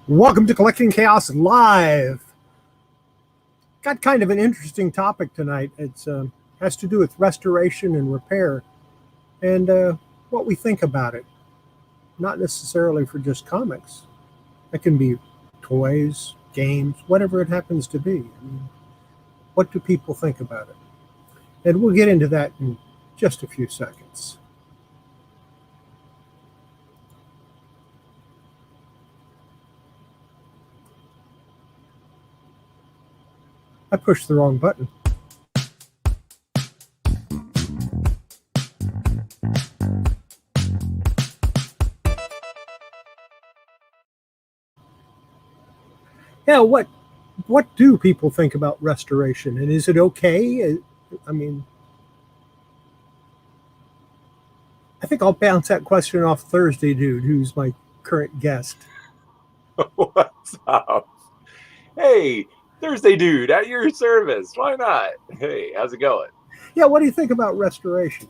Welcome to Collecting Chaos Live. Got kind of an interesting topic tonight. It has to do with restoration and repair and what we think about it. Not necessarily for just comics. It can be toys, games, whatever it happens to be. I mean, what do people think about it? And we'll get into that in just a few seconds. I pushed the wrong button. Yeah, what do people think about restoration, and is it okay? I mean, I think I'll bounce that question off Thursday Dude, who's my current guest. What's up? Hey, Thursday Dude, at your service. Why not? Hey, how's it going? Yeah, what do you think about restoration?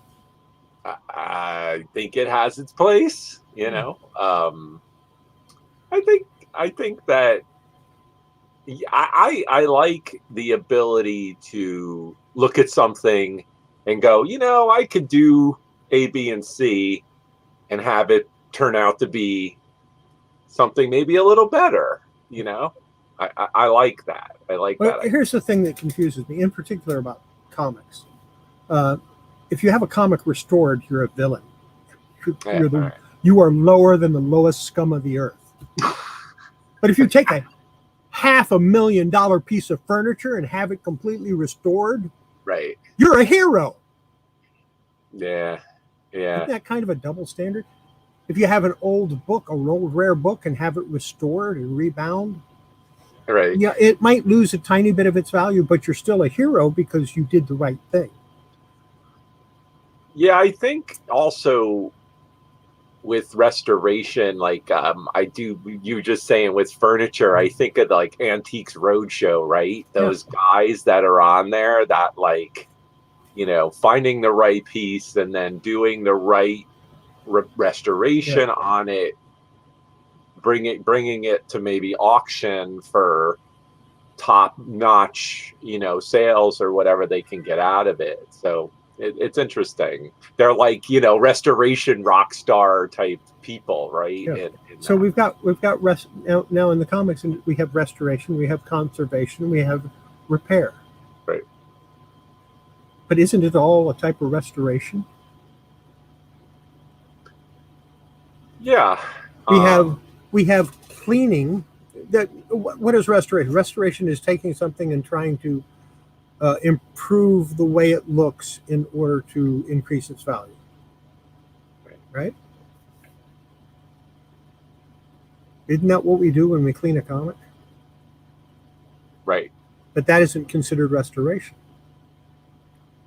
I think it has its place. I think that I like the ability to look at something and go, I could do A, B, and C and have it turn out to be something maybe a little better. I like that. I like that. Here's the thing that confuses me, in particular about comics. If you have a comic restored, you're a villain. You are lower than the lowest scum of the earth. But if you take a $500,000 piece of furniture and have it completely restored, right, you're a hero. Yeah. Isn't that kind of a double standard? If you have an old book, an old rare book, and have it restored and rebound, right? Yeah, it might lose a tiny bit of its value, but you're still a hero because you did the right thing. Yeah, I think also with restoration, like you were just saying with furniture, I think of like Antiques Roadshow, right? Those guys that are on there that finding the right piece and then doing the right restoration on it, bringing it to maybe auction for top-notch, sales or whatever they can get out of it. So it's interesting. They're like, restoration rock star type people, right? Yeah. So we've got now in the comics, and we have restoration, we have conservation, we have repair. Right. But isn't it all a type of restoration? Yeah. We have cleaning. What is restoration? Restoration is taking something and trying to improve the way it looks in order to increase its value. Right? Isn't that what we do when we clean a comic? Right. But that isn't considered restoration.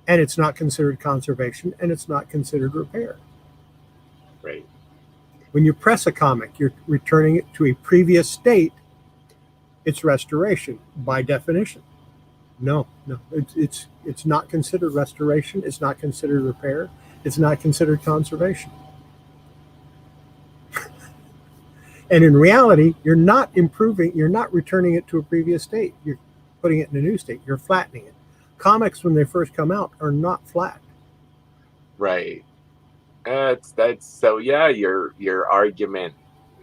And it's not considered conservation, and it's not considered repair. Right. When you press a comic, you're returning it to a previous state. It's restoration by definition. No, it's not considered restoration. It's not considered repair. It's not considered conservation. And in reality, you're not improving. You're not returning it to a previous state. You're putting it in a new state. You're flattening it. Comics, when they first come out, are not flat. Right. That's so. Yeah, your argument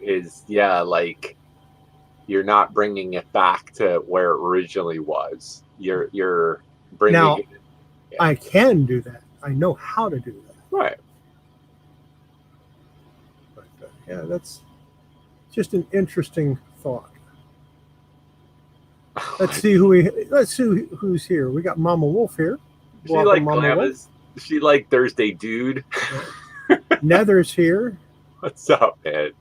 is like you're not bringing it back to where it originally was. You're bringing now. It, I can do that. I know how to do that. Right. But that's just an interesting thought. Let's see who's here. We got Mama Wolf here. She like Thursday Dude. Nether's here. What's up, man?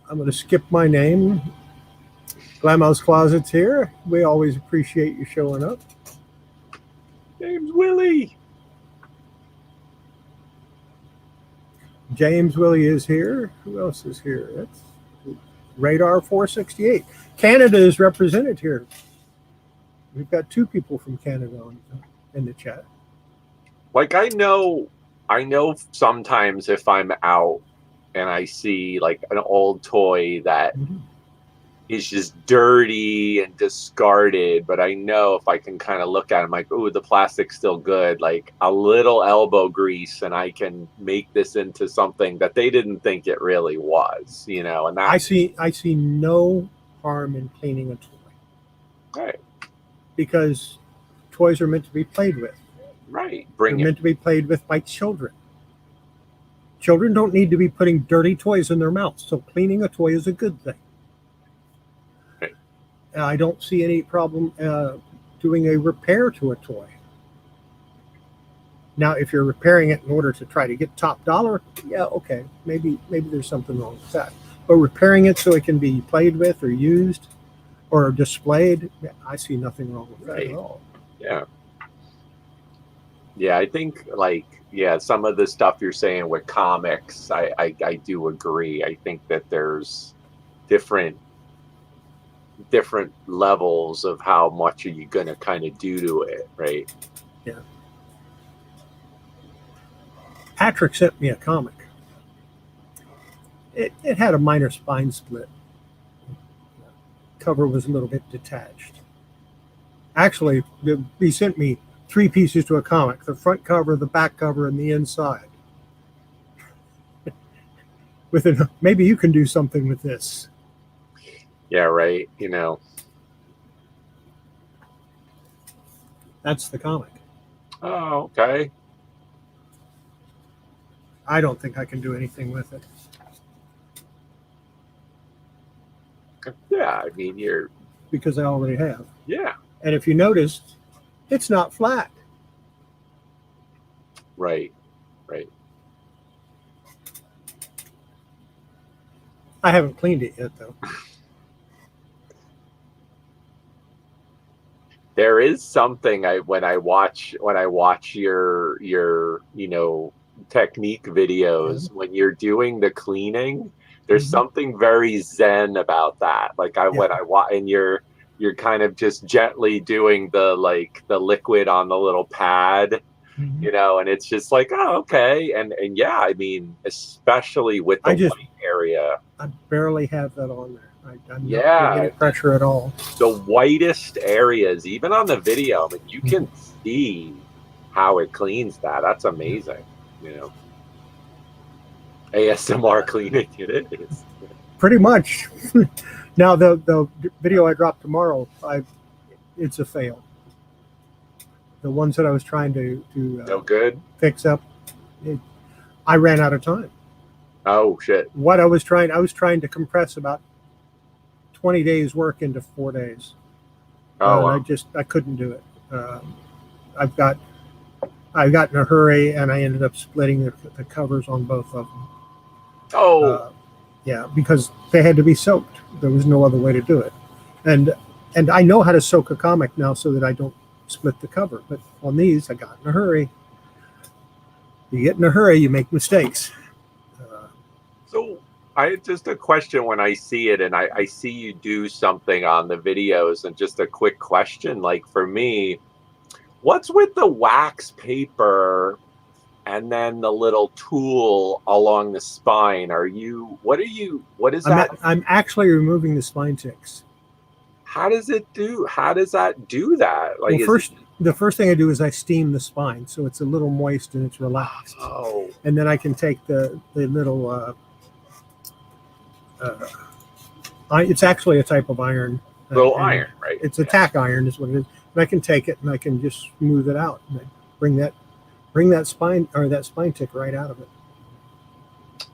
I'm going to skip my name. Glamhouse Closet's here. We always appreciate you showing up. James Willie. James Willie is here. Who else is here? That's Radar 468. Canada is represented here. We've got two people from Canada in the chat. Like I know sometimes if I'm out and I see like an old toy that Mm-hmm. is just dirty and discarded, but I know if I can kind of look at it, I'm like, ooh, the plastic's still good. Like a little elbow grease, and I can make this into something that they didn't think it really was, you know. And I that, see no harm in cleaning a toy right, because toys are meant to be played with. right, They're bring it, meant to be played with by children. Children don't need to be putting dirty toys in their mouths, so cleaning a toy is a good thing. right, I don't see any problem doing a repair to a toy. Now, if you're repairing it in order to try to get top dollar, yeah, okay, maybe there's something wrong with that. But repairing it so it can be played with or used or displayed, yeah, I see nothing wrong with that right, at all. yeah, yeah. I think like some of the stuff you're saying with comics, I do agree. I think that there's different levels of how much are you going to kind of do to it, right? Yeah. Patrick sent me a comic. It had a minor spine split. Cover was a little bit detached. Actually, he sent me 3 pieces to a comic: the front cover, the back cover, and the inside. Maybe you can do something with this. Yeah, right. You know. That's the comic. Oh, okay. I don't think I can do anything with it. Yeah, I mean, Because I already have. yeah, And if you noticed, it's not flat. right, right. I haven't cleaned it yet, though. There is something when I watch your technique videos, when you're doing the cleaning, there's Mhm. something very zen about that. Like Yeah. when I watch, and you're kind of just gently doing the liquid on the little pad, Mhm. and it's just like, oh, okay. And yeah, I mean, especially with the white area. I barely have that on there. I'm not giving Yeah, it pressure at all. the whitest areas, even on the video, I mean, you Mhm. can see how it cleans that. That's amazing. You know, ASMR cleaning it is. Pretty much. Now the video I dropped tomorrow, it's a fail. The ones that I was trying to No good. fix up, I ran out of time. Oh shit. I was trying to compress about 20 days work into 4 days. Oh And wow. I couldn't do it. I've got I got in a hurry and I ended up splitting the covers on both of them. Oh Yeah, because they had to be soaked. There was no other way to do it. And I know how to soak a comic now so that I don't split the cover. But on these, I got in a hurry. You get in a hurry, you make mistakes. so I just a question when I see it, and I see you do something on the videos, and just a quick question, like for me, what's with the wax paper and then the little tool along the spine? What is that? I'm actually removing the spine ticks. How does that do that? Like, Well, the first thing I do is I steam the spine so it's a little moist and it's relaxed. oh, And then I can take the little it's actually a type of iron. little iron, right? It's a tack iron is what it is. And I can take it and I can just smooth it out and I bring that spine tick right out of it.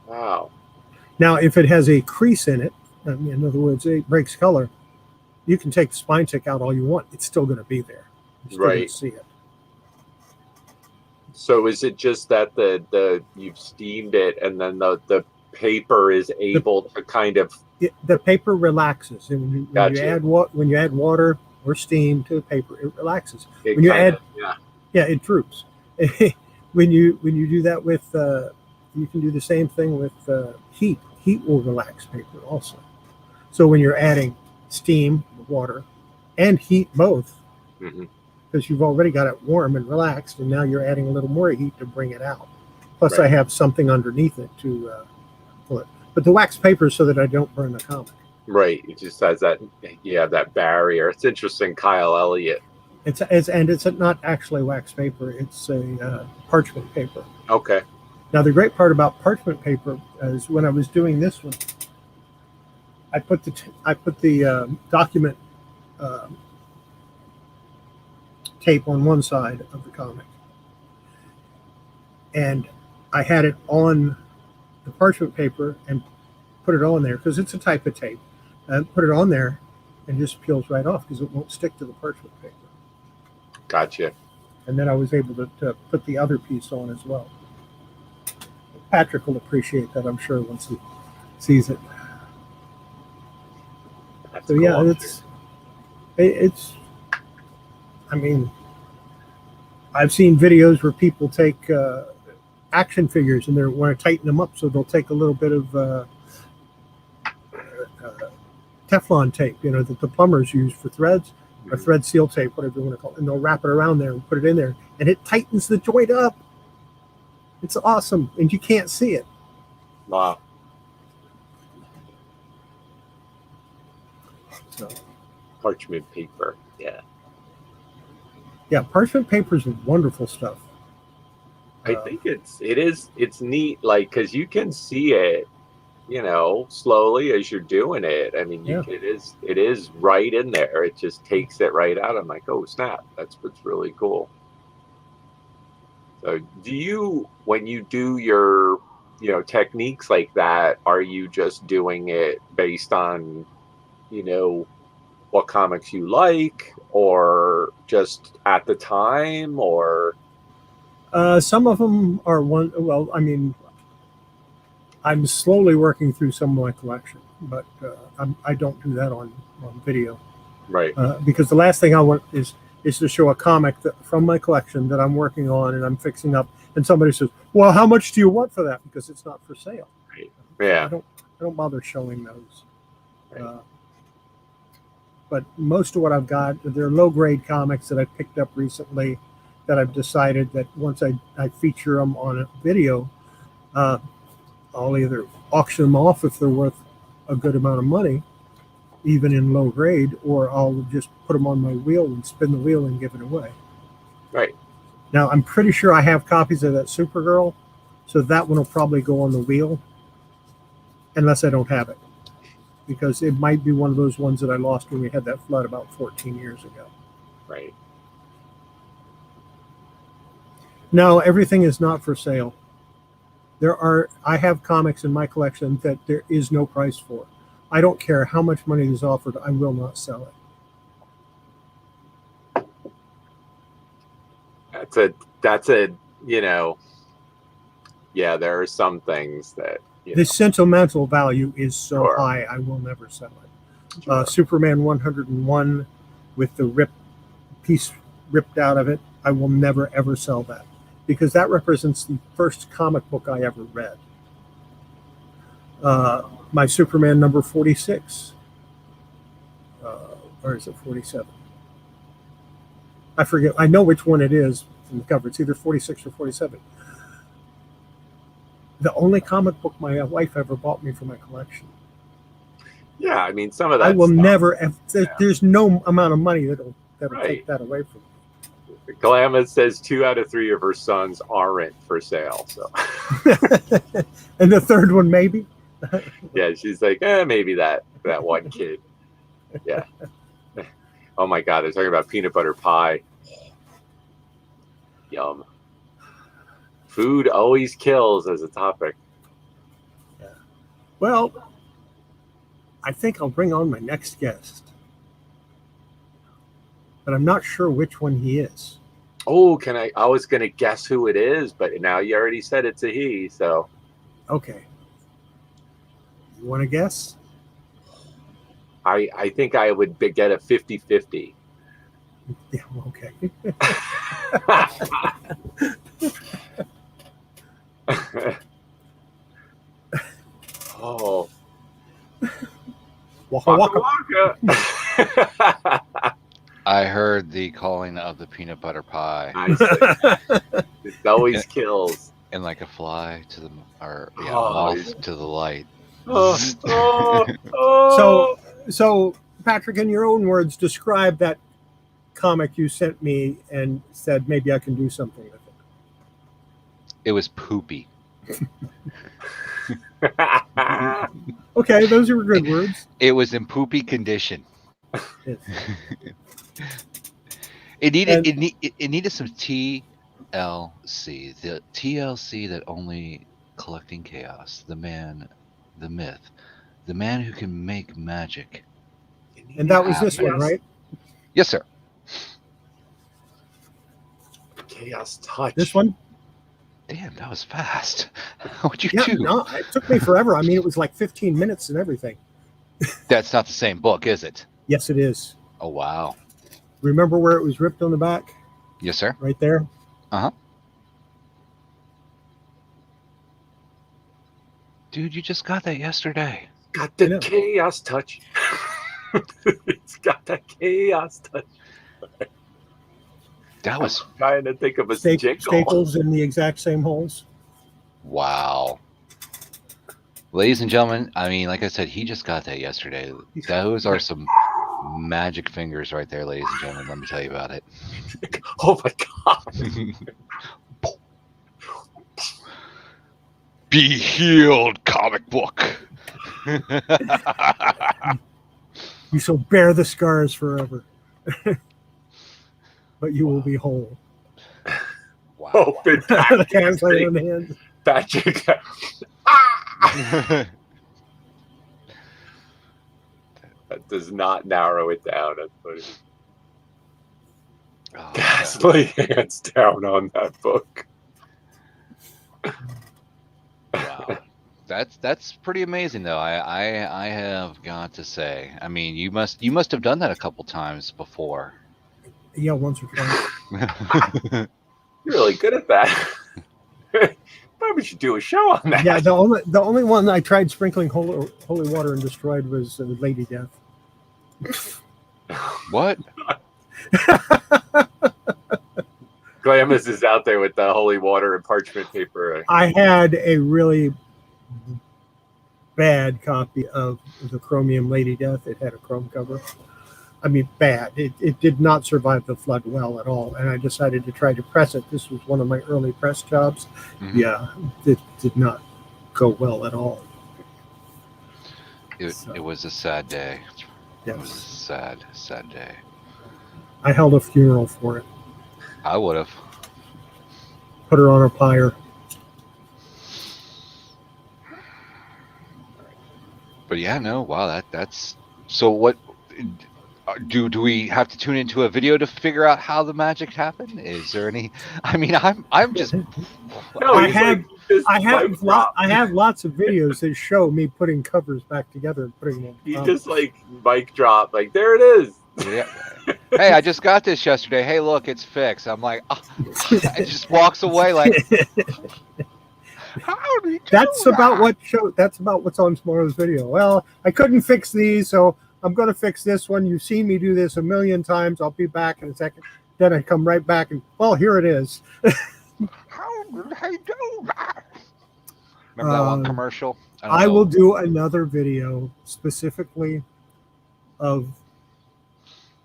Wow. Now, if it has a crease in it, in other words, it breaks color, you can take the spine tick out all you want. It's still going to be there. You're still going to see it. So is it just that the you've steamed it and then the paper is able to kind of the paper relaxes, and when you add water or steam to the paper, it relaxes. When you add, it droops. when you do that with, you can do the same thing with heat. Heat will relax paper also. So when you're adding steam, water, and heat both, because you've already got it warm and relaxed, and now you're adding a little more heat to bring it out. Plus, I have something underneath it to But the wax paper is so that I don't burn the comic. Right. It just has that, that barrier. It's interesting, Kyle Elliott. It's not actually wax paper. It's a parchment paper. Okay. Now, the great part about parchment paper is when I was doing this one, I put the document tape on one side of the comic, and I had it on the parchment paper and put it on there because it's a type of tape. Put it on there and just peels right off because it won't stick to the parchment paper. Gotcha. And then I was able to put the other piece on as well. Patrick will appreciate that, I'm sure, once he sees it. That's So cool. yeah, it's. I mean, I've seen videos where people take action figures and they want to tighten them up, so they'll take a little bit of Teflon tape, that the plumbers use for threads, or thread seal tape, whatever you want to call it, and they'll wrap it around there and put it in there, and it tightens the joint up. It's awesome, and you can't see it. Wow. So, Parchment paper. Yeah. yeah, parchment paper is wonderful stuff. I think it's neat, like, because you can see it, slowly as you're doing it. I mean, it is right in there. It just takes it right out. I'm like, oh snap, that's what's really cool. So when you do your, techniques like that, are you just doing it based on, what comics you like, or just at the time, or? Some of them are well, I mean, I'm slowly working through some of my collection, but I don't do that on video. Right. Because the last thing I want is to show a comic from my collection that I'm working on and I'm fixing up, and somebody says, well, how much do you want for that? Because it's not for sale. Right. Yeah. I don't bother showing those. Right. But most of what I've got, they're low-grade comics that I picked up recently that I've decided that once I feature them on a video, I'll either auction them off if they're worth a good amount of money, even in low grade, or I'll just put them on my wheel and spin the wheel and give it away. Right. Now, I'm pretty sure I have copies of that Supergirl, so that one will probably go on the wheel, unless I don't have it, because it might be one of those ones that I lost when we had that flood about 14 years ago. Right. No, everything is not for sale. I have comics in my collection that there is no price for. I don't care how much money is offered, I will not sell it. That's a there are some things that the sentimental value is so Sure. high, I will never sell it. Sure. Superman 101 with the piece ripped out of it, I will never ever sell that, because that represents the first comic book I ever read. My Superman number 46, or is it 47? I forget. I know which one it is from the cover. It's either 46 or 47. The only comic book my wife ever bought me for my collection. Yeah, I mean, some of that I will stuff, never. There's no amount of money that'll Right. take that away from me. Glamis says 2 out of 3 of her sons aren't for sale. So And the third one, maybe. yeah, she's like, maybe that one kid. Yeah. Oh my God, they're talking about peanut butter pie. Yum. Food always kills as a topic. Yeah. Well, I think I'll bring on my next guest, but I'm not sure which one he is. Oh, I was going to guess who it is, but now you already said it's a he, so. Okay. You want to guess? I think I would get a 50-50. Yeah, okay. Oh. Waka waka. Waka. I heard the calling of the peanut butter pie. It always kills. And like a fly to the Oh, moth to the light. So Patrick, in your own words, describe that comic you sent me and said maybe I can do something with it. It was poopy. Okay, those are good words. It was in poopy condition. Yes. It needed And- it needed some TLC, the TLC that only Collecting Chaos, the man, the myth, the man who can make magic. And that was this one, right? Yes, sir. Chaos touch. This one? Damn, that was fast. What'd you Yeah, do? no, it took me forever. I mean, it was like 15 minutes and everything. That's not the same book, is it? Yes, it is. Oh, wow. Remember where it was ripped on the back? Yes, sir. Right there? Uh-huh. Dude, you just got that yesterday. Got the chaos touch. It's got that chaos touch. That was I'm trying to think of a jingle. Staples in the exact same holes. wow. Ladies and gentlemen, I mean, like I said, he just got that yesterday. Those are some magic fingers right there, ladies and gentlemen. Let me tell you about it. Oh my god. Be healed, comic book. You shall bear the scars forever. But you will be whole. Wow. Open The hands lay on the hands. Patrick. That does not narrow it down. That's funny. Oh, Ghastly hands down on that book. wow. That's pretty amazing, though. I have got to say. I mean, you must have done that a couple times before. Yeah, once or twice. You're really good at that. Probably should do a show on that. Yeah, the only one I tried sprinkling holy water and destroyed was Lady Death. What? Glamis is out there with the holy water and parchment paper. I had a really bad copy of the Chromium Lady Death. It had a chrome cover. I mean, bad. It did not survive the flood well at all. And I decided to try to press it. This was one of my early press jobs. Mm-hmm. Yeah, it did not go well at all. It was a sad day. Yes. It was a sad, sad day. I held a funeral for it. I would have. Put her on a pyre. But yeah, no, wow, that's so. What do we have to tune into a video to figure out how the magic happened? Is there any? I mean, I'm just. No, I he's have- like, I have lots of videos that show me putting covers back together and putting them. He just like mic drop, like there it is. Yeah. Hey, I just got this yesterday. Hey, look, it's fixed. I'm like, oh. It just walks away like. How did you do That's that? That's about what's on tomorrow's video. Well, I couldn't fix these, so I'm going to fix this one. You've seen me do this a million times. I'll be back in a second. Then I come right back and, well, here it is. How did I do that? Remember that one commercial? I will do another video specifically of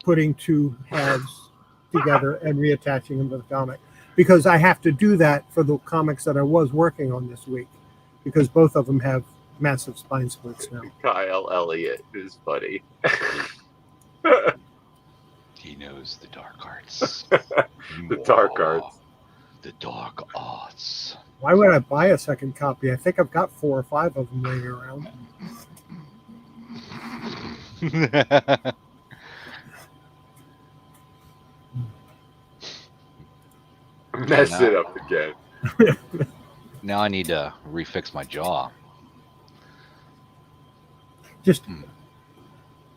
putting two halves together and reattaching them to the comic, because I have to do that for the comics that I was working on this week, because both of them have massive spine splits now. Kyle Elliott is funny. He knows the dark arts. The dark arts. The dark arts. Why would I buy a second copy? I think I've got 4 or 5 of them laying around. Mess it up again. Now I need to refix my jaw. Just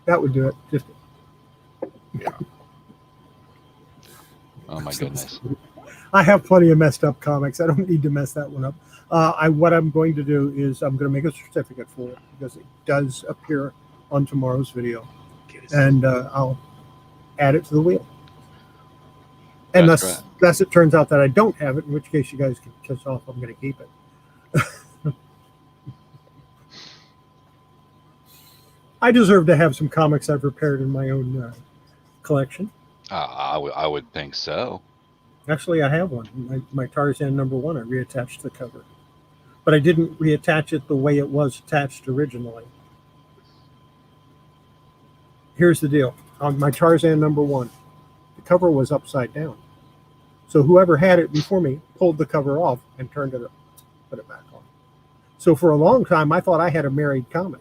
that would do it. Just Oh my goodness. I have plenty of messed up comics. I don't need to mess that one up. What I'm going to do is I'm going to make a certificate for it, because it does appear on tomorrow's video, and I'll add it to the wheel. Unless it turns out that I don't have it, in which case you guys can kiss off. I'm going to keep it. I deserve to have some comics I've repaired in my own collection. I would think so. Actually, I have one. My Tarzan #1, I reattached the cover. But I didn't reattach it the way it was attached originally. Here's the deal. On my Tarzan #1, the cover was upside down. So whoever had it before me pulled the cover off and turned it up, put it back on. So for a long time, I thought I had a married comic.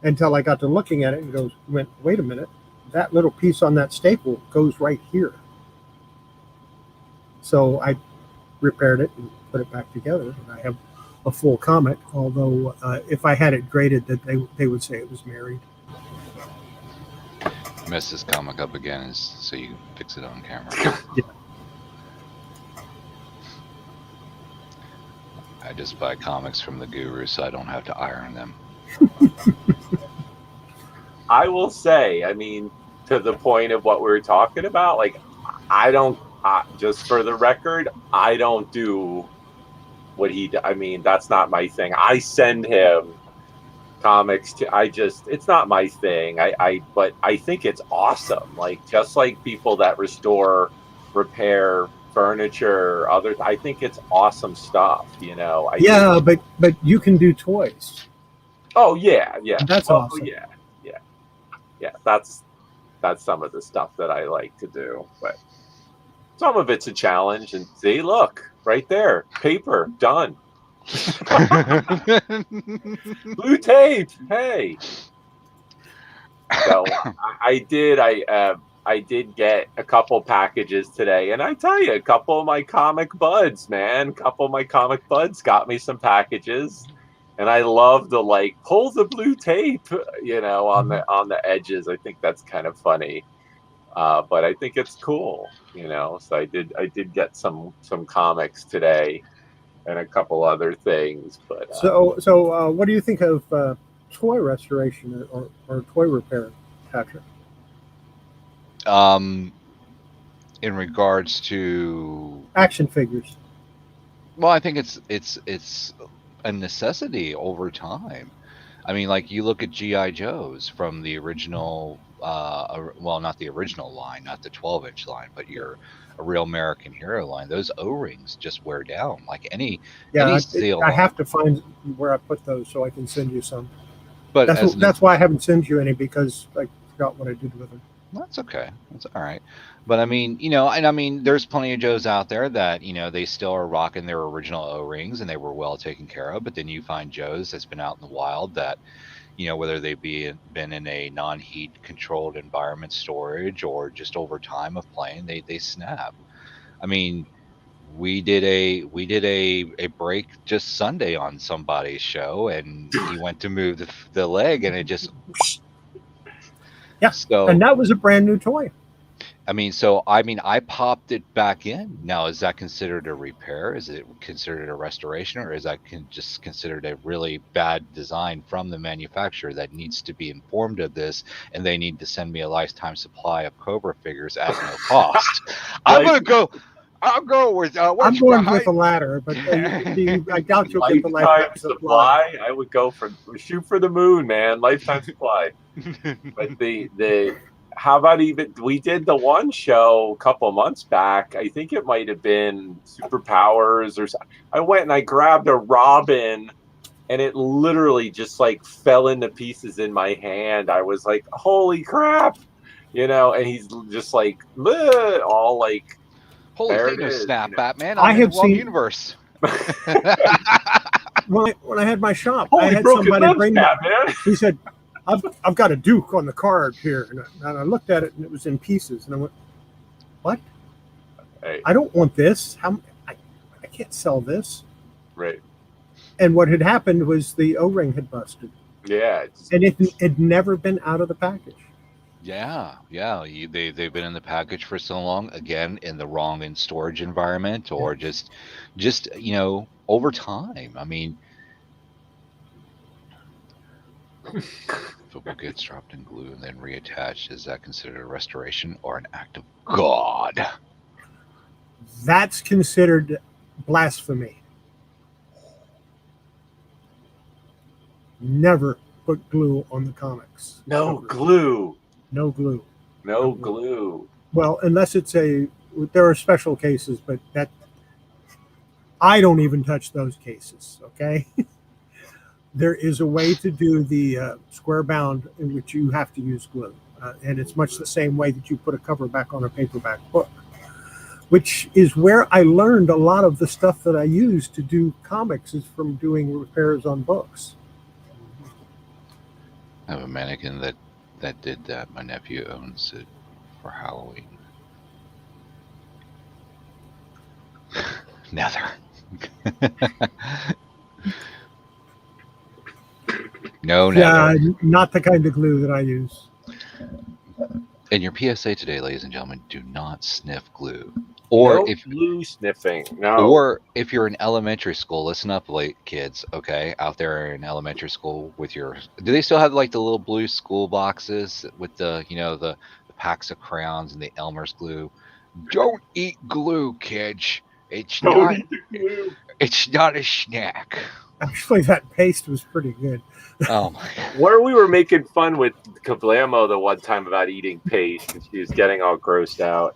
Until I got to looking at it and went, wait a minute, that little piece on that staple goes right here. So I repaired it and put it back together, and I have a full comic, although if I had it graded, that they would say it was married. Mess this comic up again so you can fix it on camera. Yeah. I just buy comics from the guru so I don't have to iron them. I will say, I mean, to the point of what we were talking about, like, I don't, just for the record, I don't do what he, I mean, that's not my thing. I send him comics it's not my thing. But I think it's awesome. Like, just like people that restore, repair furniture, I think it's awesome stuff, you know. But you can do toys. Oh yeah. That's awesome. Yeah. That's some of the stuff that I like to do, but some of it's a challenge. And see, look right there, paper done. Blue tape. Hey. So I did get a couple packages today, and I tell you, a couple of my comic buds got me some packages. And I love to pull the blue tape, you know, on the edges. I think that's kind of funny, but I think it's cool, you know. So I did get some comics today, and a couple other things. But so what do you think of toy restoration or toy repair, Patrick? In regards to action figures. Well, I think it's a necessity over time. I mean, like, you look at G.I. Joes from the original, well, not the original line, not the 12-inch line, but a Real American Hero line. Those O-rings just wear down like any seal. I have to find where I put those so I can send you some. But that's why I haven't sent you any, because I forgot what I did with them. That's okay. That's all right. But I mean, you know, and I mean, there's plenty of Joes out there that, you know, they still are rocking their original O-rings and they were well taken care of. But then you find Joes that's been out in the wild that, you know, whether they been in a non-heat controlled environment storage or just over time of playing, they snap. I mean, we did a break just Sunday on somebody's show, and he went to move the leg, and it just and that was a brand new toy. I popped it back in. Now, is that considered a repair? Is it considered a restoration, or is that just considered a really bad design from the manufacturer that needs to be informed of this, and they need to send me a lifetime supply of Cobra figures at no cost? I'll go with I'm going with the latter, but I doubt you'll get the lifetime supply. I would go shoot for the moon, man. Lifetime supply. But how about we did the one show a couple months back. I think it might have been Superpowers or something. I went and I grabbed a Robin, and it literally just fell into pieces in my hand. I was like, holy crap, you know, and he's just all like, holy Thanos snap, you know. Batman! I have seen universe. when I had my shop, holy, I had somebody bring me. Man. He said, I've got a Duke on the card here. And I looked at it, and it was in pieces. And I went, what? Hey. I don't want this. I can't sell this. Right. And what had happened was the O-ring had busted. Yeah. And it had never been out of the package. Yeah. They've been in the package for so long, again, in the wrong storage environment, or just you know, over time. I mean, If a book gets dropped in glue and then reattached, is that considered a restoration or an act of God? That's considered blasphemy. Never put glue on the comics. No covers. glue. No glue. No glue. Well, unless it's there are special cases, but that I don't even touch those cases. Okay. There is a way to do the square bound in which you have to use glue. And it's much the same way that you put a cover back on a paperback book, which is where I learned a lot of the stuff that I use to do comics is from doing repairs on books. I have a mannequin that did that. My nephew owns it for Halloween. Nether. No, Yeah, never. not the kind of glue that I use. In your PSA today, ladies and gentlemen, do not sniff glue. Or no if glue sniffing. No. Or if you're in elementary school, listen up, late kids, okay, out there in elementary school with your, do they still have like the little blue school boxes with the, the packs of crayons and the Elmer's glue? Don't eat glue, kids. It's Don't eat the glue. It's not a snack. Actually, that paste was pretty good. Oh my God. Where we were making fun with Kablamo the one time about eating paste, and she was getting all grossed out.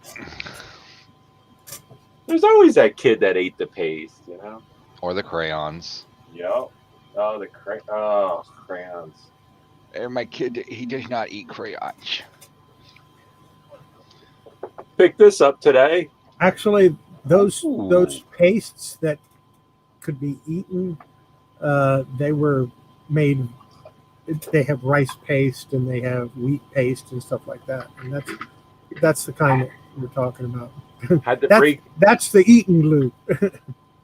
There's always that kid that ate the paste, Or the crayons. Yep. Oh, crayons. And my kid, he does not eat crayons. Pick this up today. Actually, those Ooh. pastes that could be eaten, they were made. They have rice paste and they have wheat paste and stuff like that, and that's the kind that we're talking about. Had to break. That's the eating glue.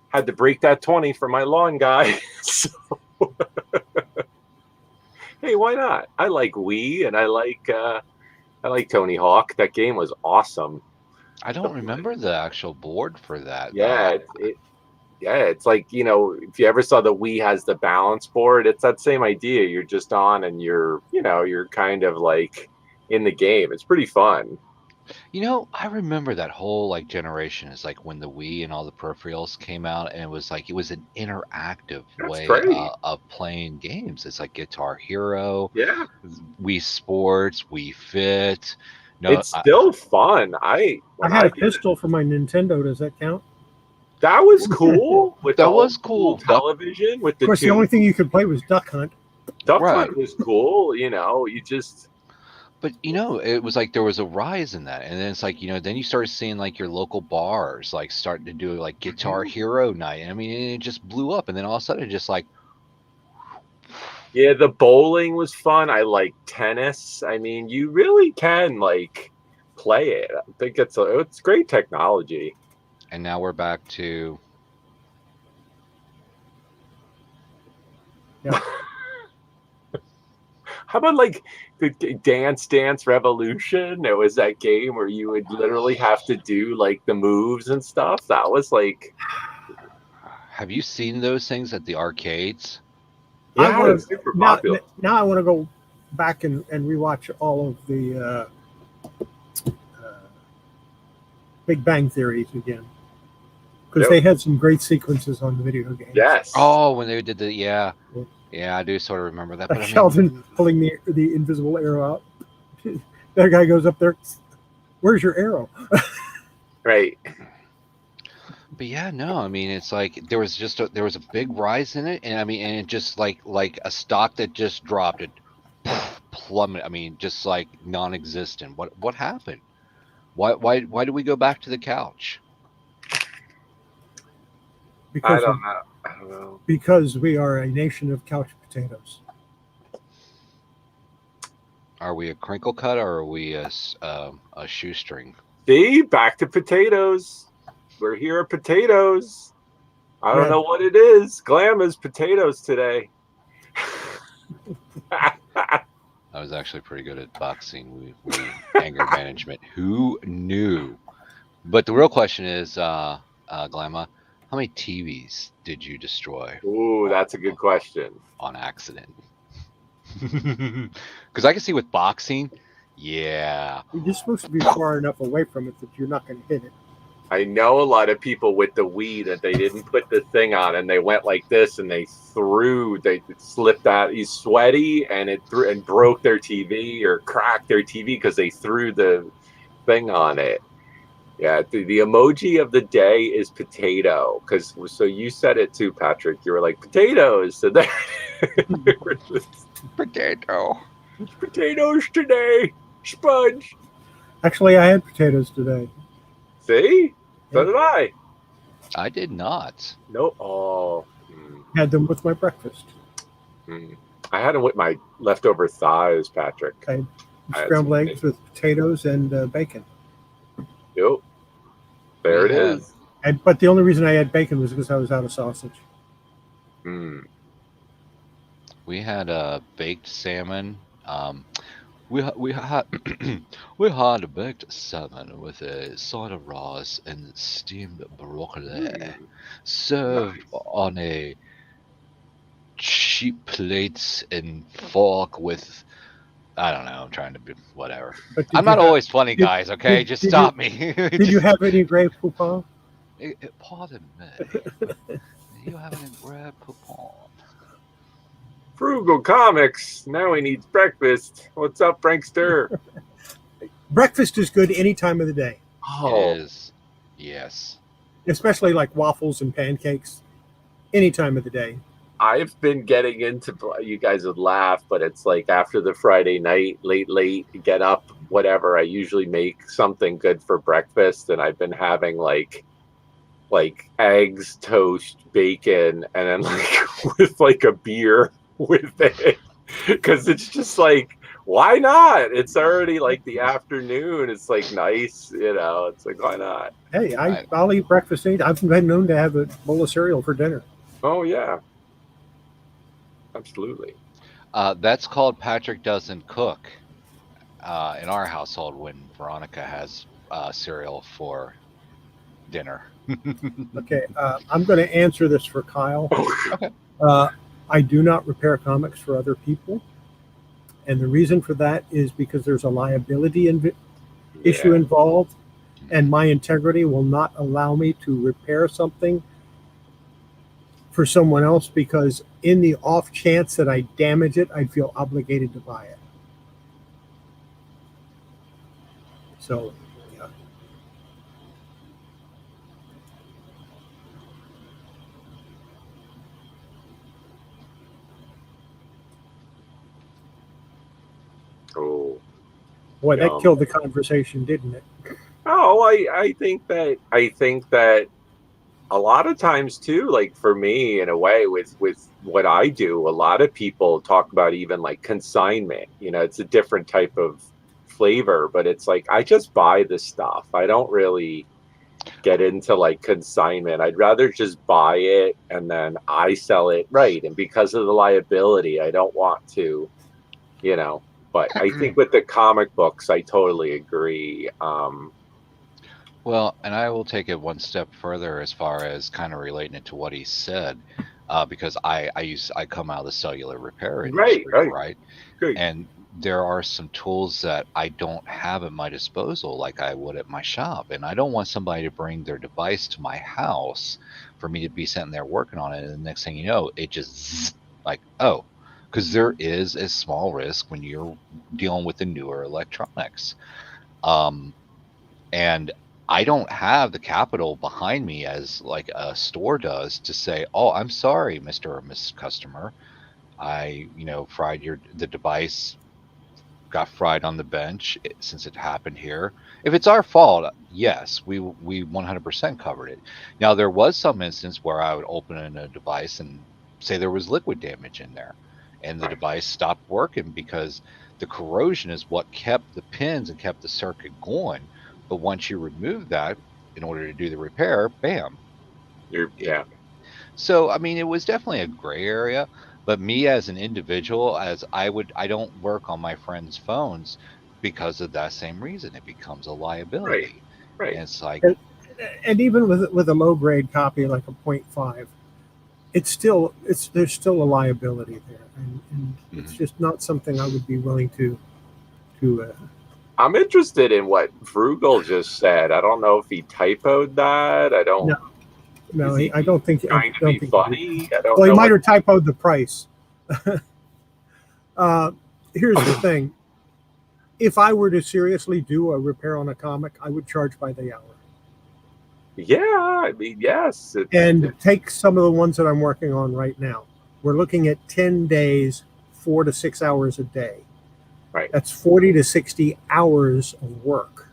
Had to break that 20 for my lawn guy. So, hey, why not? I like Wii and I like Tony Hawk. That game was awesome. I don't remember the actual board for that. Yeah, it's like, if you ever saw the Wii has the balance board, it's that same idea. You're just on and you're kind of like in the game. It's pretty fun. I remember that whole like generation is like when the Wii and all the peripherals came out, and it was an interactive way of playing games. It's like Guitar Hero, Yeah, Wii Sports, Wii Fit. No, it's still fun. I had a pistol for my Nintendo. Does that count? That was cool. That was cool. Television with the Of course, the only thing you could play was Duck Hunt. Duck Hunt was cool. You just. But it was like there was a rise in that, and then it's like then you started seeing like your local bars like starting to do like Guitar Hero night. I mean, it just blew up, and then all of a sudden, it just like. Yeah, the bowling was fun. I like tennis. I mean, you really can like play it. I think it's great technology. And now we're back to. Yeah. How about like the Dance Revolution? It was that game where you would literally have to do like the moves and stuff. That was like. Have you seen those things at the arcades? Yeah, it's super popular. Now I want to go back and rewatch all of the Big Bang Theories again. Because they had some great sequences on the video games. Yes. Oh, when they did the yeah, I do sort of remember that. Like Sheldon pulling the invisible arrow out. That guy goes up there. Where's your arrow? Right. But yeah, no, I mean it's like there was a big rise in it, and I mean, and it just like a stock that just dropped, it plummeted. I mean, just like non-existent. What happened? Why do we go back to the couch? Because I don't know. Because we are a nation of couch potatoes. Are we a crinkle cut or are we a shoestring? See, back to potatoes. We're here at potatoes. I don't know what it is. Glam is potatoes today. I was actually pretty good at boxing. We anger management. Who knew? But the real question is, Glamma, how many TVs did you destroy? Ooh, that's a good question. On accident. Because I can see with boxing, yeah. You're just supposed to be far enough away from it that you're not going to hit it. I know a lot of people with the Wii that they didn't put the thing on and they went like this and they slipped out. He's sweaty and it threw and broke their TV or cracked their TV because they threw the thing on it. Yeah, the emoji of the day is potato. So you said it too, Patrick. You were like potatoes. So there, Potato. it's potatoes today. Sponge. Actually, I had potatoes today. See? So did I. I did not. No. Oh. Had them with my breakfast. I had them with my leftover thighs, Patrick. I had I had scrambled some eggs with potatoes and bacon. Yep. There it Yeah. is. But the only reason I had bacon was because I was out of sausage. We had baked salmon. We had we had a baked salmon with a side of rice and steamed broccoli, served Nice. on a cheap plate and fork with. I don't know. I'm trying to be whatever. But did I'm you not have- always funny, did- guys. Okay, did- just did stop you- me. Did you have any gray poupon? Pardon me. You have any bread poupon? Frugal Comics. Now he needs breakfast. What's up, Prankster? Breakfast is good any time of the day, Oh, It is. Yes. especially like waffles and pancakes. Any time of the day. I've been getting into. You guys would laugh, but it's like after the Friday night, late, get up, whatever. I usually make something good for breakfast, and I've been having like eggs, toast, bacon, and then like with like a beer with it, because it's just like, why not? It's already like the afternoon. It's like nice, It's like, why not? Hey, Right. I'll eat breakfast. I've been known to have a bowl of cereal for dinner. Oh yeah, absolutely. That's called Patrick Doesn't Cook in our household when Veronica has cereal for dinner. Okay, I'm going to answer this for Kyle. Okay. I do not repair comics for other people. And the reason for that is because there's a liability issue involved, and my integrity will not allow me to repair something for someone else because in the off chance that I damage it, I'd feel obligated to buy it. So, yeah. Oh. Boy, that Yum. killed the conversation, didn't it? Oh, I think that a lot of times too, like for me in a way with what I do, a lot of people talk about even like consignment. It's a different type of flavor, but it's like I just buy the stuff. I don't really get into like consignment. I'd rather just buy it and then I sell it, right? And because of the liability, I don't want to, But I think with the comic books, I totally agree. Well, and I will take it one step further as far as kind of relating it to what he said, because I come out of the cellular repair industry, Right. Good. And there are some tools that I don't have at my disposal like I would at my shop, and I don't want somebody to bring their device to my house for me to be sitting there working on it, and the next thing you know, it just like, oh, because there is a small risk when you're dealing with the newer electronics, and I don't have the capital behind me as like a store does to say, oh, I'm sorry, Mr. or Miss Customer. I, fried the device, got fried on the bench since it happened here. If it's our fault, yes, we 100% covered it. Now, there was some instance where I would open a device and say there was liquid damage in there, and the device stopped working because the corrosion is what kept the pins and kept the circuit going. But once you remove that, in order to do the repair, bam. Yeah. So, I mean, it was definitely a gray area. But me as an individual, I don't work on my friends' phones because of that same reason. It becomes a liability. Right. And it's like, And even with a low grade copy like a 0.5, there's still a liability there, and it's just not something I would be willing to. I'm interested in what Frugal just said. I don't know if he typoed that. I don't. No, I don't think. Trying to be funny. I don't well, know. He might have typoed the price. Here's the thing: if I were to seriously do a repair on a comic, I would charge by the hour. Yeah, I mean, yes. And take some of the ones that I'm working on right now. We're looking at 10 days, 4 to 6 hours a day. Right. That's 40 to 60 hours of work.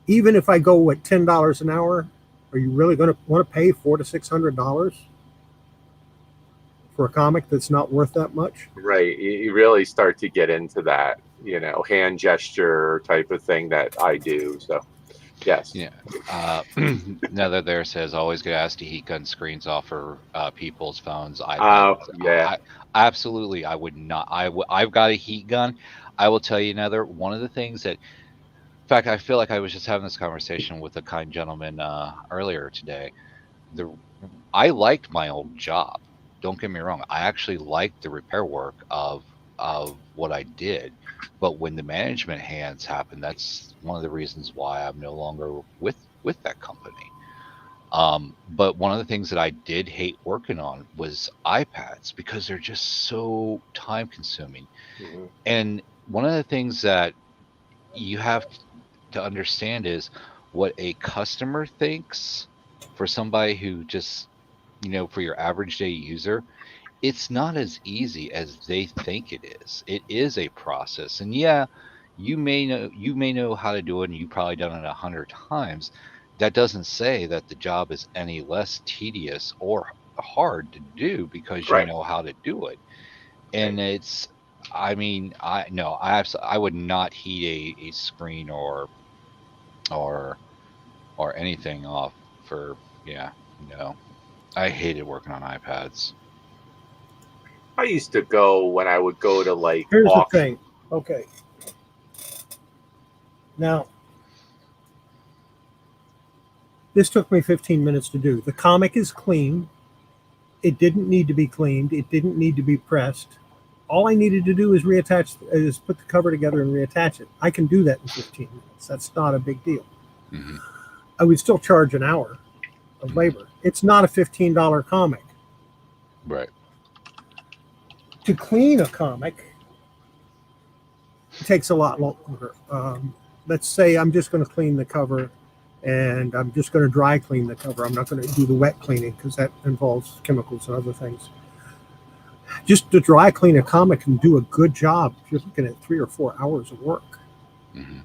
Even if I go at $10 an hour, are you really going to want to pay $400 to $600 for a comic that's not worth that much? Right. You really start to get into that, hand gesture type of thing that I do. So, yes. Yeah. Another there says always get asked to heat gun screens off for people's phones, iPads. Yeah. Absolutely, I would not. I've got a heat gun. I will tell you another one of the things that. In fact, I feel like I was just having this conversation with a kind gentleman earlier today. I liked my old job. Don't get me wrong. I actually liked the repair work of what I did. But when the management hands happened, that's one of the reasons why I'm no longer with that company. But one of the things that I did hate working on was iPads because they're just so time consuming. Mm-hmm. And one of the things that you have to understand is what a customer thinks for somebody who just, for your average day user, it's not as easy as they think it is. It is a process. And yeah, you may know how to do it and you've probably done it 100 times. That doesn't say that the job is any less tedious or hard to do because you know how to do it. And I would not heat a screen or anything off for I hated working on iPads. I used to go when I would go to Here's the thing. Okay. Now, this took me 15 minutes to do. The comic is clean. It didn't need to be cleaned. It didn't need to be pressed. All I needed to do is put the cover together and reattach it. I can do that in 15 minutes. That's not a big deal. Mm-hmm. I would still charge an hour of labor. It's not a $15 comic. Right. To clean a comic, it takes a lot longer. Let's say I'm just going to clean the cover and I'm just going to dry clean the cover. I'm not going to do the wet cleaning because that involves chemicals and other things. Just to dry clean a comic and do a good job, you're looking at 3 or 4 hours of work. Mm-hmm.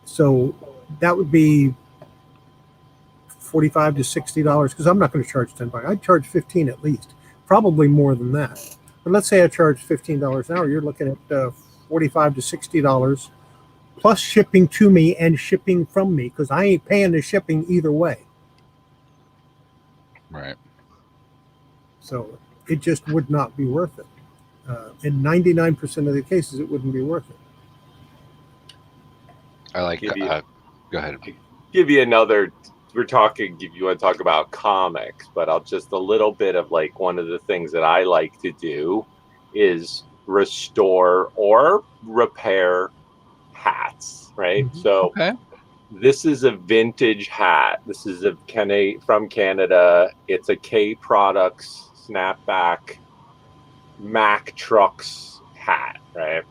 So that would be $45 to $60 because I'm not going to charge $10. I'd charge $15 at least, probably more than that. But let's say I charge $15 an hour. You're looking at $45 to $60 plus shipping to me and shipping from me because I ain't paying the shipping either way. Right. So it just would not be worth it. In 99% of the cases, it wouldn't be worth it. I like. Go ahead. Give you another. We're talking. If you want to talk about comics, but I'll just a little bit of one of the things that I like to do is restore or repair hats. Right. Mm-hmm. So this is a vintage hat. This is from Canada. It's a K Products snapback Mack Trucks hat. Right.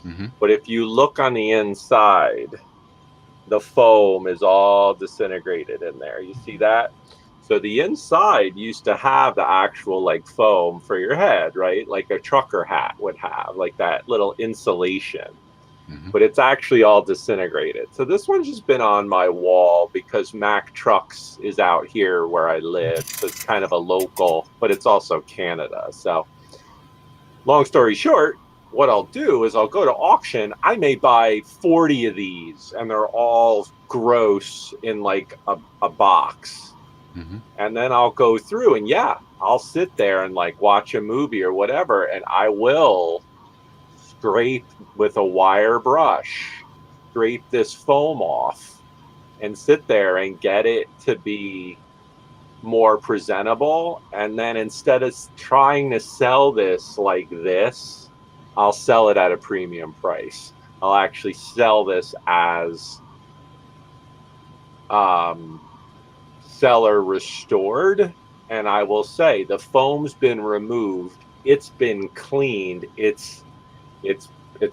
Mm-hmm. But if you look on the inside, the foam is all disintegrated in there. You see that? So the inside used to have the actual foam for your head, right? Like a trucker hat would have, like that little insulation. Mm-hmm. But it's actually all disintegrated. So this one's just been on my wall because Mack Trucks is out here where I live. So it's kind of a local, but it's also Canada. So long story short, what I'll do is I'll go to auction. I may buy 40 of these and they're all gross in a box. Mm-hmm. And then I'll go through and I'll sit there and watch a movie or whatever. And I will scrape with a wire brush, scrape this foam off and sit there and get it to be more presentable. And then instead of trying to sell this like this, I'll sell it at a premium price. I'll actually sell this as seller restored, and I will say the foam's been removed, it's been cleaned, it's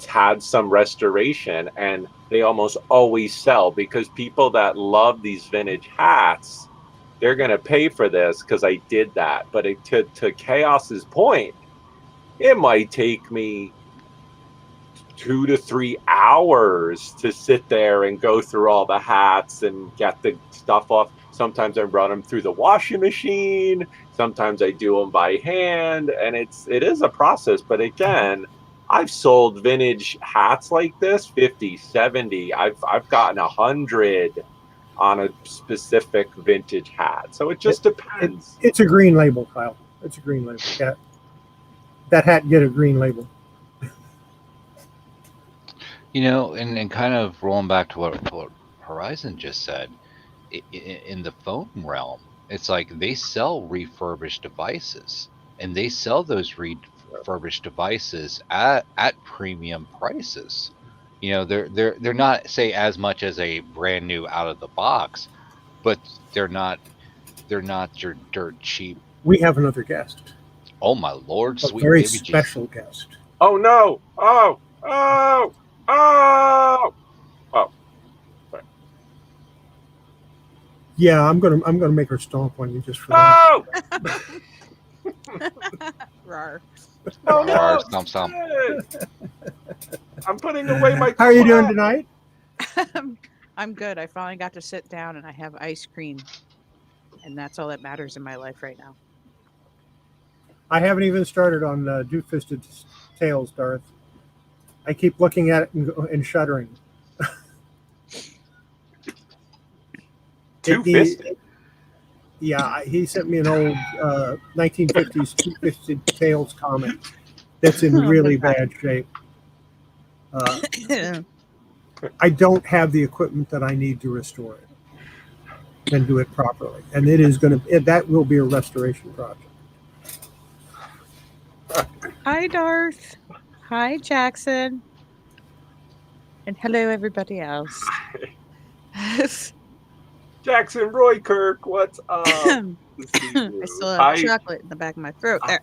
had some restoration, and they almost always sell because people that love these vintage hats, they're going to pay for this because I did that. But to Chaos's point, it might take me 2 to 3 hours to sit there and go through all the hats and get the stuff off. Sometimes I run them through the washing machine. Sometimes I do them by hand, and it is a process. But again, I've sold vintage hats like this, 50, 70. I've gotten 100 on a specific vintage hat. So it just depends. It's a green label, Kyle. It's a green label. Yeah. That hat get a green label. You know, and kind of rolling back to what Horizon just said, in the foam realm, it's like they sell refurbished devices, and they sell those refurbished devices at premium prices. You know, they're not, say, as much as a brand new out of the box, but they're not your dirt cheap. We have another guest. Oh my Lord, a sweet very baby special guest. Oh no! Oh! Sorry. Yeah, I'm gonna make her stomp on you just for that. Rar. Oh no! Rar, stomp. I'm putting away my. How are you doing tonight? I'm good. I finally got to sit down and I have ice cream, and that's all that matters in my life right now. I haven't even started on Two-Fisted Tales, Darth. I keep looking at it and shuddering. Two-Fisted? Yeah, he sent me an old 1950s Two-Fisted Tales comic that's in really bad shape. I don't have the equipment that I need to restore it and do it properly. And that will be a restoration project. Hi, Darth. Hi, Jackson. And hello, everybody else. Jackson Roy Kirk, what's up? I still have chocolate in the back of my throat. There.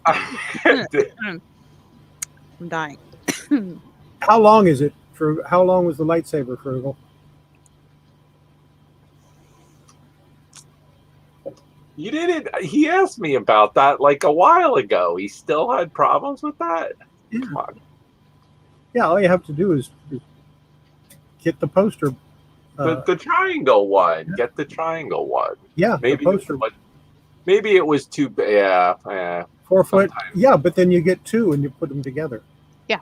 I'm dying. How long is it? How long was the lightsaber, Frugel? You didn't. He asked me about that like a while ago. He still had problems with that. Yeah. Come on. Yeah, all you have to do is get the poster. The triangle one. Yeah. Get the triangle one. Yeah, maybe the poster. Maybe it was too. Yeah. 4 foot. Yeah, but then you get two and you put them together. Yeah.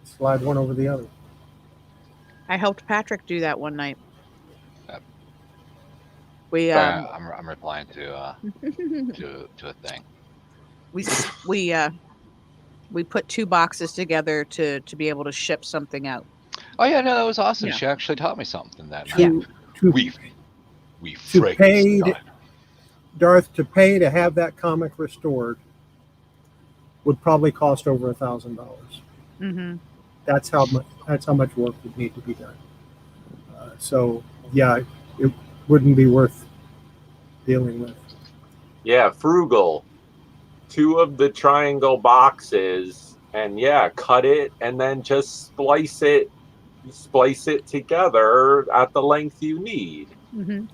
Slide one over the other. I helped Patrick do that one night. I'm replying to a thing. We put 2 boxes together to be able to ship something out. Oh yeah, no, that was awesome. Yeah. She actually taught me something that night. Yeah. We paid Darth to pay to have that comic restored would probably cost over $1,000. Mm-hmm. That's how much work would need to be done. So yeah, it wouldn't be worth dealing with. Yeah, Frugel. 2 of the triangle boxes, and cut it and then just splice it together at the length you need. Mm-hmm.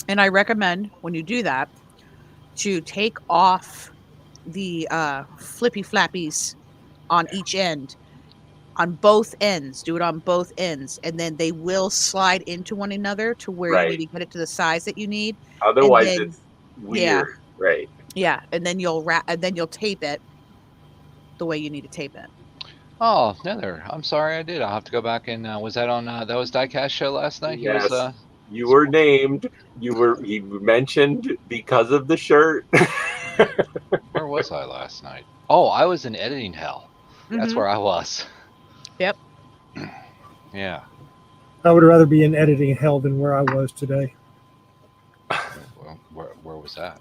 And I recommend when you do that to take off the flippy flappies on each end. On both ends, do it on both ends, and then they will slide into one another to where you need to get it to the size that you need. Otherwise, it's weird. Yeah. Right. Yeah, and then you'll tape it the way you need to tape it. Oh, Nether, I'm sorry, I did. I'll have to go back and was that on that was Diecast show last night? Yes. You were named. He mentioned because of the shirt. Where was I last night? Oh, I was in editing hell. That's where I was. Yep. Yeah. I would rather be in editing hell than where I was today. was that?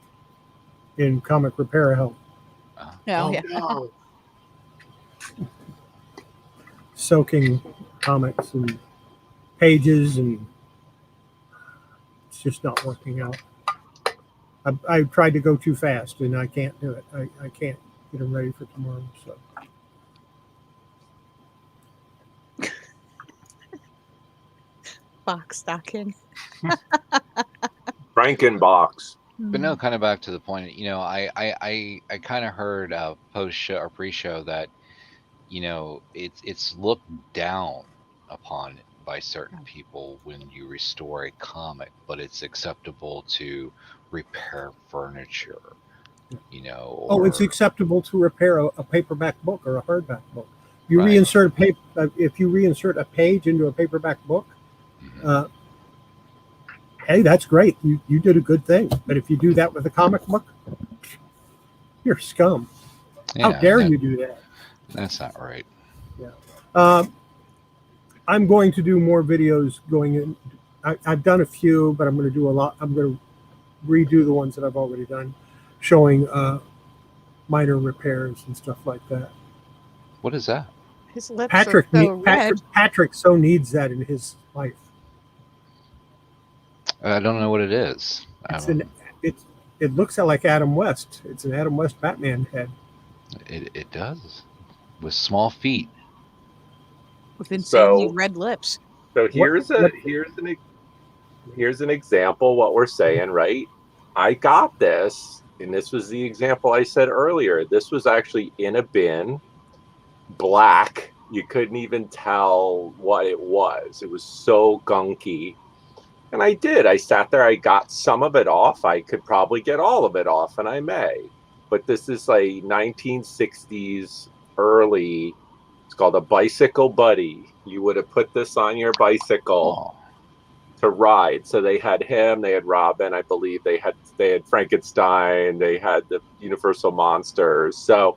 in comic repair help. Uh, Oh, yeah. no. Soaking comics and pages, and it's just not working out. I tried to go too fast, and I can't do it. I can't get them ready for tomorrow. So Box stocking. Frankenbox. But no, kind of back to the point. You know, I kind of heard post show or pre show that, you know, it's looked down upon by certain people when you restore a comic, but it's acceptable to repair furniture. You know, oh, it's or acceptable to repair a paperback book or a hardback book. You Right. reinsert a if you reinsert a page into a paperback book, Mhm. hey, that's great. You did a good thing. But if you do that with a comic book, you're scum. How Yeah, dare you do that? That's not right. I'm going to do more videos going in. I've done a few, but I'm going to do a lot. I'm going to redo the ones that I've already done, showing minor repairs and stuff like that. What is that? His lips Patrick, are so red. Patrick so needs that in his life. I don't know what it is. It looks like Adam West. It's an Adam West Batman head. It does, with small feet. With insanely So- red lips. So here's what- an example what we're saying, right? I got this, and this was the example I said earlier. This was actually in a bin, black. You couldn't even tell what it was. It was so gunky. And I sat there, I got some of it off. I could probably get all of it off, and I may. But this is like 1960s early. It's called a bicycle buddy. You would have put this on your bicycle to ride. So they had him, they had Robin, I believe they had Frankenstein, they had the Universal Monsters. So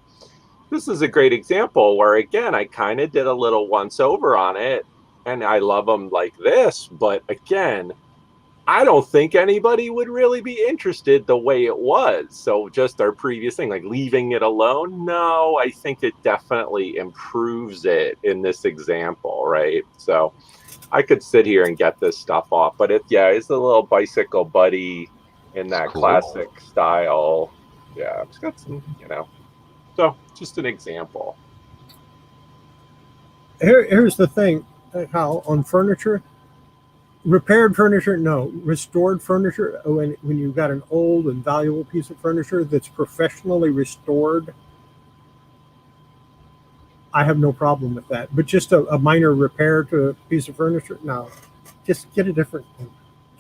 this is a great example where, again, I kind of did a little once over on it, and I love them like this. But again, I don't think anybody would really be interested the way it was. So just our previous thing, like leaving it alone. No, I think it definitely improves it in this example, right? So I could sit here and get this stuff off, but it's a little bicycle buddy in that Cool. classic style. Yeah, it's got some, so just an example. Here's the thing, Hal, on furniture. Repaired furniture, no. Restored furniture, when you've got an old and valuable piece of furniture that's professionally restored, I have no problem with that. But just a minor repair to a piece of furniture, no. Just get a different one.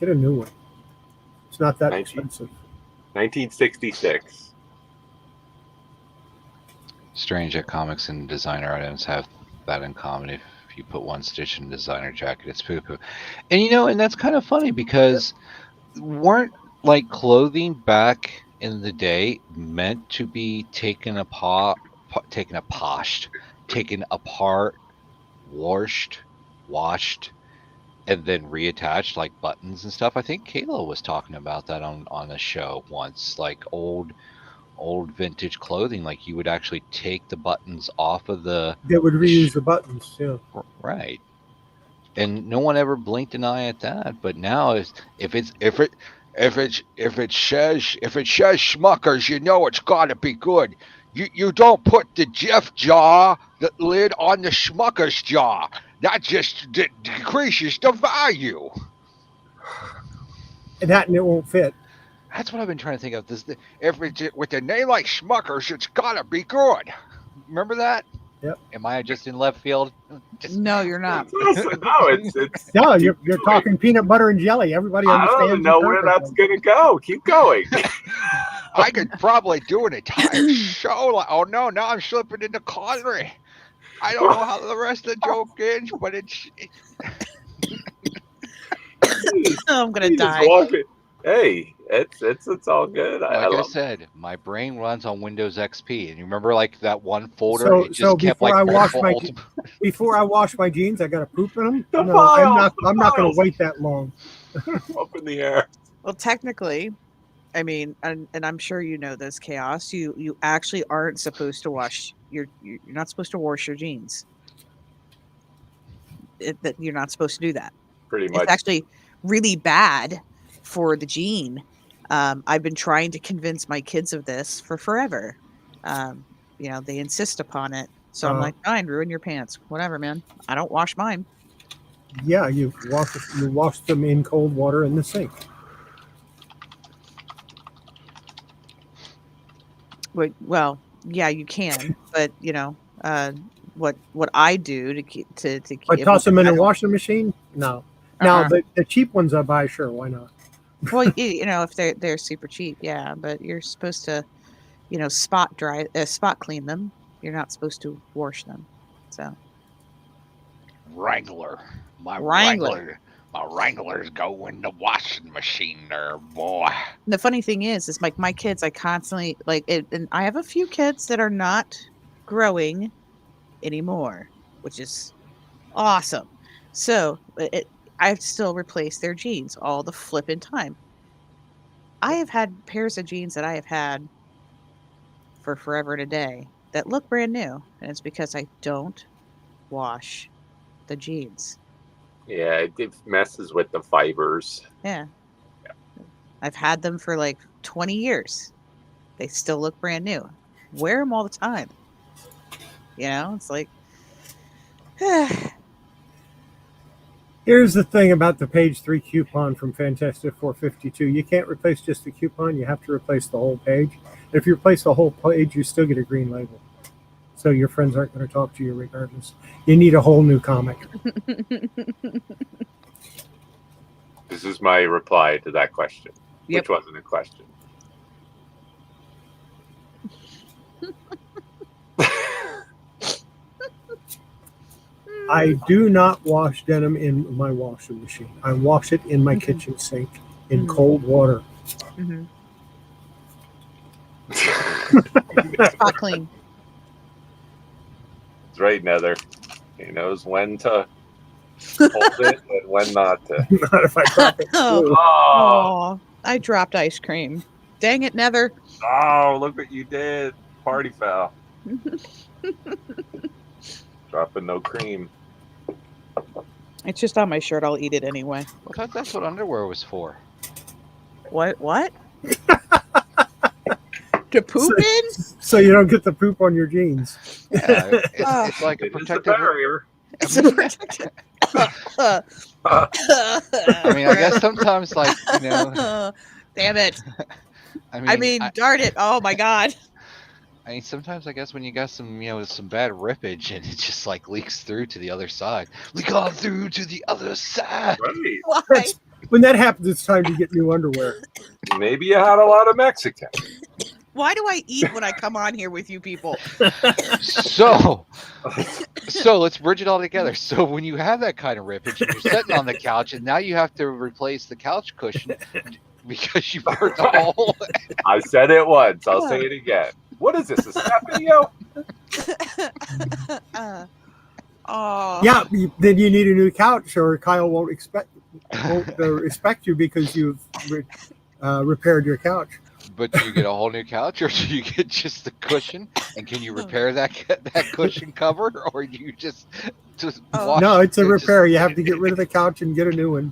Get a new one. It's not that expensive. 1966. Strange that comics and designer items have that in common. If you put one stitch in a designer jacket, it's poo-poo. And and that's kind of funny because weren't like clothing back in the day meant to be taken apart, washed, and then reattached, like buttons and stuff? I think Kayla was talking about that on a show once, like old vintage clothing, like you would actually take the buttons off of the They would reuse the buttons, yeah. right, and no one ever blinked an eye at that. But now if it says Schmuckers, you know it's got to be good. You don't put the Jeff jar, the lid on the Schmuckers jar. That just decreases the value. And it won't fit. That's what I've been trying to think of. If it's with a name like Schmuckers, it's gotta be good. Remember that? Yep. Am I just in left field? No, you're not. No, it's No, you're talking peanut butter and jelly. Everybody I understands. don't know you where that's perfectly. gonna go. Keep going. I could probably do an entire show. Oh no, now I'm slipping into Connery. I don't know how the rest of the joke ends, but it's I'm gonna He's die. walking. Hey, it's all good. like I love said, my brain runs on Windows XP, and you remember like that one folder? So- it just so kept before like I wash multiple my- ultimate- Before I wash my jeans, I got to poop in them. The No, files, I'm not going files. to wait that long. up in the air. Well, technically, I mean, and I'm sure you know this, Chaos. You actually aren't supposed to wash you're not supposed to wash your jeans. That you're not supposed to do that. Pretty It's much. actually really bad for the gene. I've been trying to convince my kids of this for forever. They insist upon it. So I'm like, fine, ruin your pants. Whatever, man. I don't wash mine. Yeah, you wash them in cold water in the sink. Well, yeah, you can, but what I do to keep But toss them in a washing machine? No. Now the cheap ones I buy, sure, why not? Well, if they're super cheap, yeah, but you're supposed to, spot clean them. You're not supposed to wash them. So Wrangler. My Wrangler. My Wranglers go in the washing machine there, boy. The funny thing is like my kids, I constantly like it, and I have a few kids that are not growing anymore, which is awesome. So I still replace their jeans all the flipping time. I have had pairs of jeans that I have had for forever and a day that look brand new, and it's because I don't wash the jeans. Yeah, it messes with the fibers. Yeah. I've had them for like 20 years. They still look brand new. Wear them all the time. It's like Here's the thing about the page 3 coupon from Fantastic 452. You can't replace just the coupon. You have to replace the whole page. If you replace the whole page, you still get a green label. So your friends aren't going to talk to you regardless. You need a whole new comic. This is my reply to that question, Yep. which wasn't a question. I do not wash denim in my washing machine. I wash it in my kitchen sink in cold water. Mm-hmm. Spot clean. It's right, Nether. He knows when to hold it and when not to. Not if I drop it. Oh, I dropped ice cream. Dang it, Nether. Oh, look what you did. Party foul. Dropping no cream. It's just on my shirt. I'll eat it anyway. Well, that's what underwear was for. What? To poop in? So you don't get the poop on your jeans. Yeah, it's like a It is a protective barrier. It's a protective. I mean, I guess sometimes, like, Damn it. I mean, darn it. Oh my God. I mean, sometimes I guess when you got some, some bad rippage and it just like leaks through to the other side. Leak on through to the other side. Right. Why? When that happens, it's time to get new underwear. Maybe you had a lot of Mexican. Why do I eat when I come on here with you people? So let's bridge it all together. So when you have that kind of rippage and you're sitting on the couch and now you have to replace the couch cushion because you burnt the hole. I said it once. I'll say it again. What is this? A snap video? Oh. Yeah, then you need a new couch, or Kyle won't respect you because you've repaired your couch. But do you get a whole new couch, or do you get just the cushion? And can you repair that cushion cover, or do you just wash? No, it's a repair. You have to get rid of the couch and get a new one,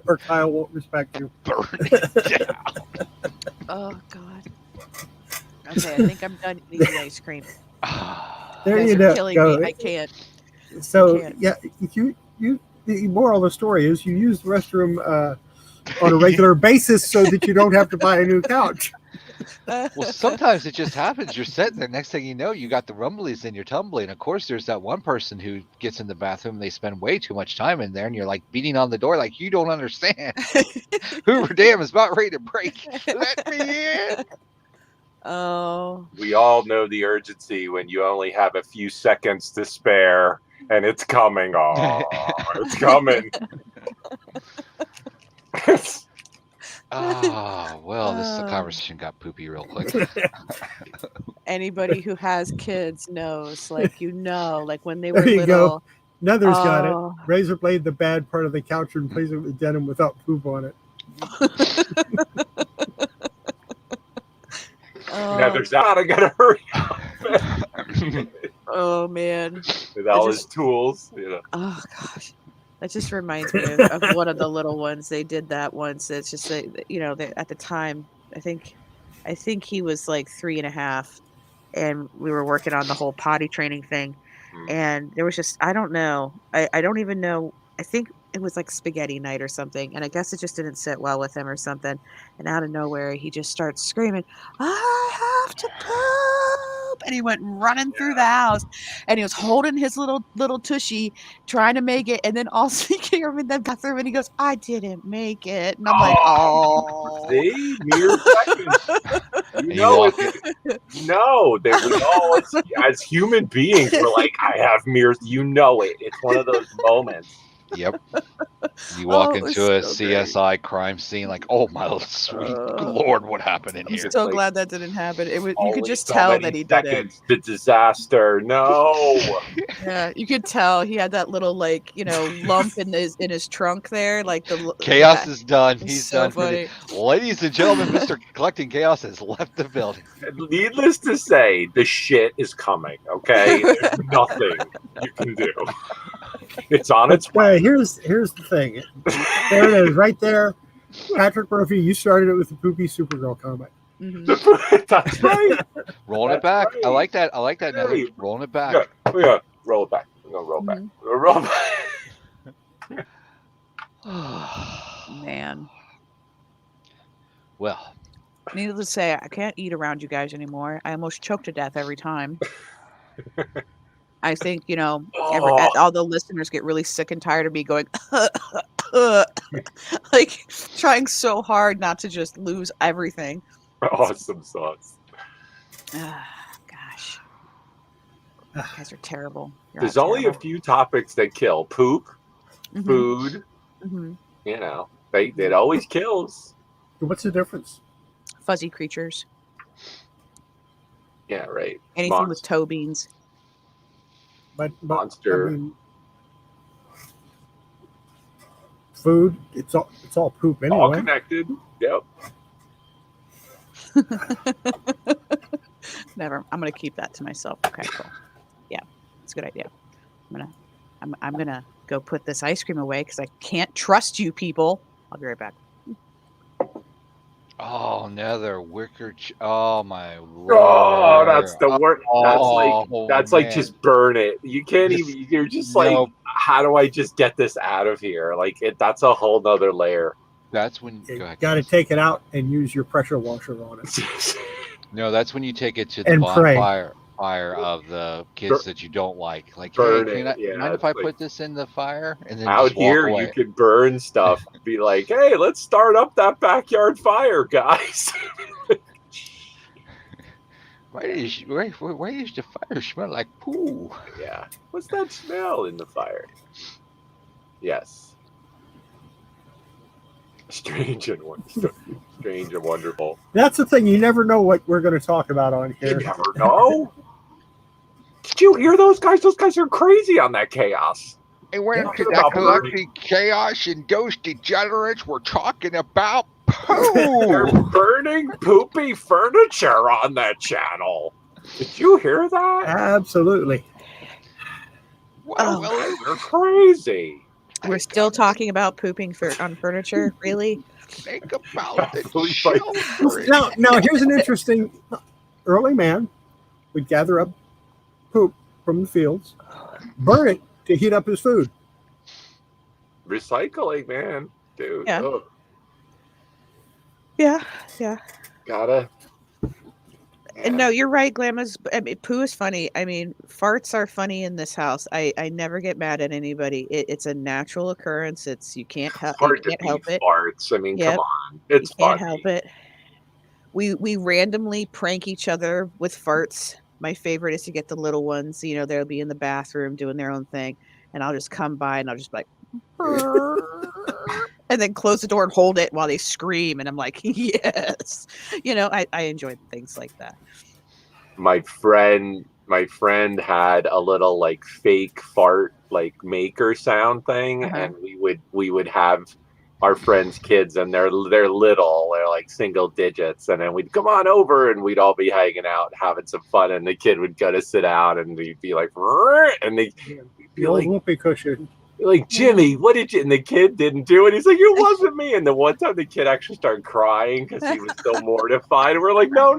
or Kyle won't respect you. Burn it down. Oh God. Okay, I think I'm done eating the ice cream. There You you guys are go. killing me. I can't. So can't. yeah, the moral of the story is you use the restroom on a regular basis so that you don't have to buy a new couch. Well, sometimes it just happens. You're sitting there. Next thing you know, you got the rumblies in your tumbly. And of course, there's that one person who gets in the bathroom. They spend way too much time in there. And you're like beating on the door like, you don't understand. Hoover Dam is about ready to break. Let me in. Oh. We all know the urgency when you only have a few seconds to spare and it's coming. Oh, it's coming. Well, this conversation got poopy real quick. Anybody who has kids knows, like when they were There you little. go. Nether's got it. Oh. Razor blade the bad part of the couch and replace it with denim without poop on it. Now there's that. I gotta hurry up. Oh man. With all his tools, you know. Oh gosh. That just reminds me of one of the little ones. They did that once. It's just at the time, I think he was like 3.5, and we were working on the whole potty training thing. And there was just, I don't know. I don't even know. I think it was like spaghetti night or something. And I guess it just didn't sit well with him or something. And out of nowhere, he just starts screaming, I have to poop. And he went running through the house, and he was holding his little tushy, trying to make it. And then also he came in the bathroom and he goes, I didn't make it. And I'm like, oh. See? Mere seconds. You know it. No, that we all, as human beings, we're like, I have mirrors. You know it. It's one of those moments. Yep. You walk it was into a so great. CSI crime scene, like, oh my sweet Lord, what happened in here? I'm so glad that didn't happen. It was, you could just tell that he did it. The disaster. No. Yeah, you could tell he had that little lump in his trunk there, like the Chaos is done. He's so done. funny. Ladies and gentlemen, Mr. Collecting Chaos has left the building. Needless to say, the shit is coming. Okay, there's nothing you can do. It's on its way. Here's the thing. There it is, right there. Patrick Murphy, you started it with the poopy Supergirl comic. Mm-hmm. That's right. Rolling it back. Right. I like that. Nether. Rolling it back. Yeah. Roll it back. We're gonna roll back. We're roll back. Man. Well, needless to say, I can't eat around you guys anymore. I almost choke to death every time. I think, all the listeners get really sick and tired of me going, like trying so hard not to just lose everything. Awesome sauce. Gosh. You guys are terrible. There's only a few topics that kill. Poop, food, it always kills. What's the difference? Fuzzy creatures. Yeah, right. Anything with toe beans. But monster. I mean, food, it's all poop anyway. All connected. Yep. Never. I'm gonna keep that to myself. Okay, cool. Yeah, it's a good idea. I'm gonna go put this ice cream away because I can't trust you people. I'll be right back. Oh, Nether wicker. Oh my word. Oh, that's the worst. That's like just burn it. You can't even. You're just like, how do I just get this out of here? Like that's a whole nother layer. That's when you got to take it out and use your pressure washer on it. No, that's when you take it to the bonfire of the kids that you don't like. Like, burn hey, it. mind if I put this in the fire? And then out here, you could burn stuff. Be like, hey, let's start up that backyard fire, guys. Why does the fire smell like poo? Yeah. What's that smell in the fire? Yes. Strange and wonderful. That's the thing. You never know what we're going to talk about on here. You never know. Did you hear those guys? Those guys are crazy on that chaos. They went to that Collecting Chaos, and those degenerates were talking about poo. They're burning poopy furniture on that channel. Did you hear that? Absolutely. Well, they're crazy. We're still talking about pooping on furniture, really? Think about it. Now, here's an interesting. Early man would gather up poop from the fields, burn it to heat up his food. Recycling, man, dude. Yeah. Oh. Yeah. Gotta. And no, you're right, Glamis. I mean, poo is funny. I mean, farts are funny in this house. I never get mad at anybody. It's a natural occurrence. You can't help it. Farts. I mean, come on. It's you can't help it. We randomly prank each other with farts. My favorite is to get the little ones. They'll be in the bathroom doing their own thing, and I'll just come by and I'll just be like, and then close the door and hold it while they scream, and I'm like, yes. I enjoy things like that. My friend had a little like fake fart like maker sound thing, and we would have our friends' kids, and they're little, they're like single digits, and then we'd come on over, and we'd all be hanging out, having some fun, and the kid would go to sit down, and we'd be like, and they'd The old whoopee cushion. like, Jimmy, what did you? And the kid didn't do it. He's like, it wasn't me. And the one time the kid actually started crying because he was so mortified. And we're like, no,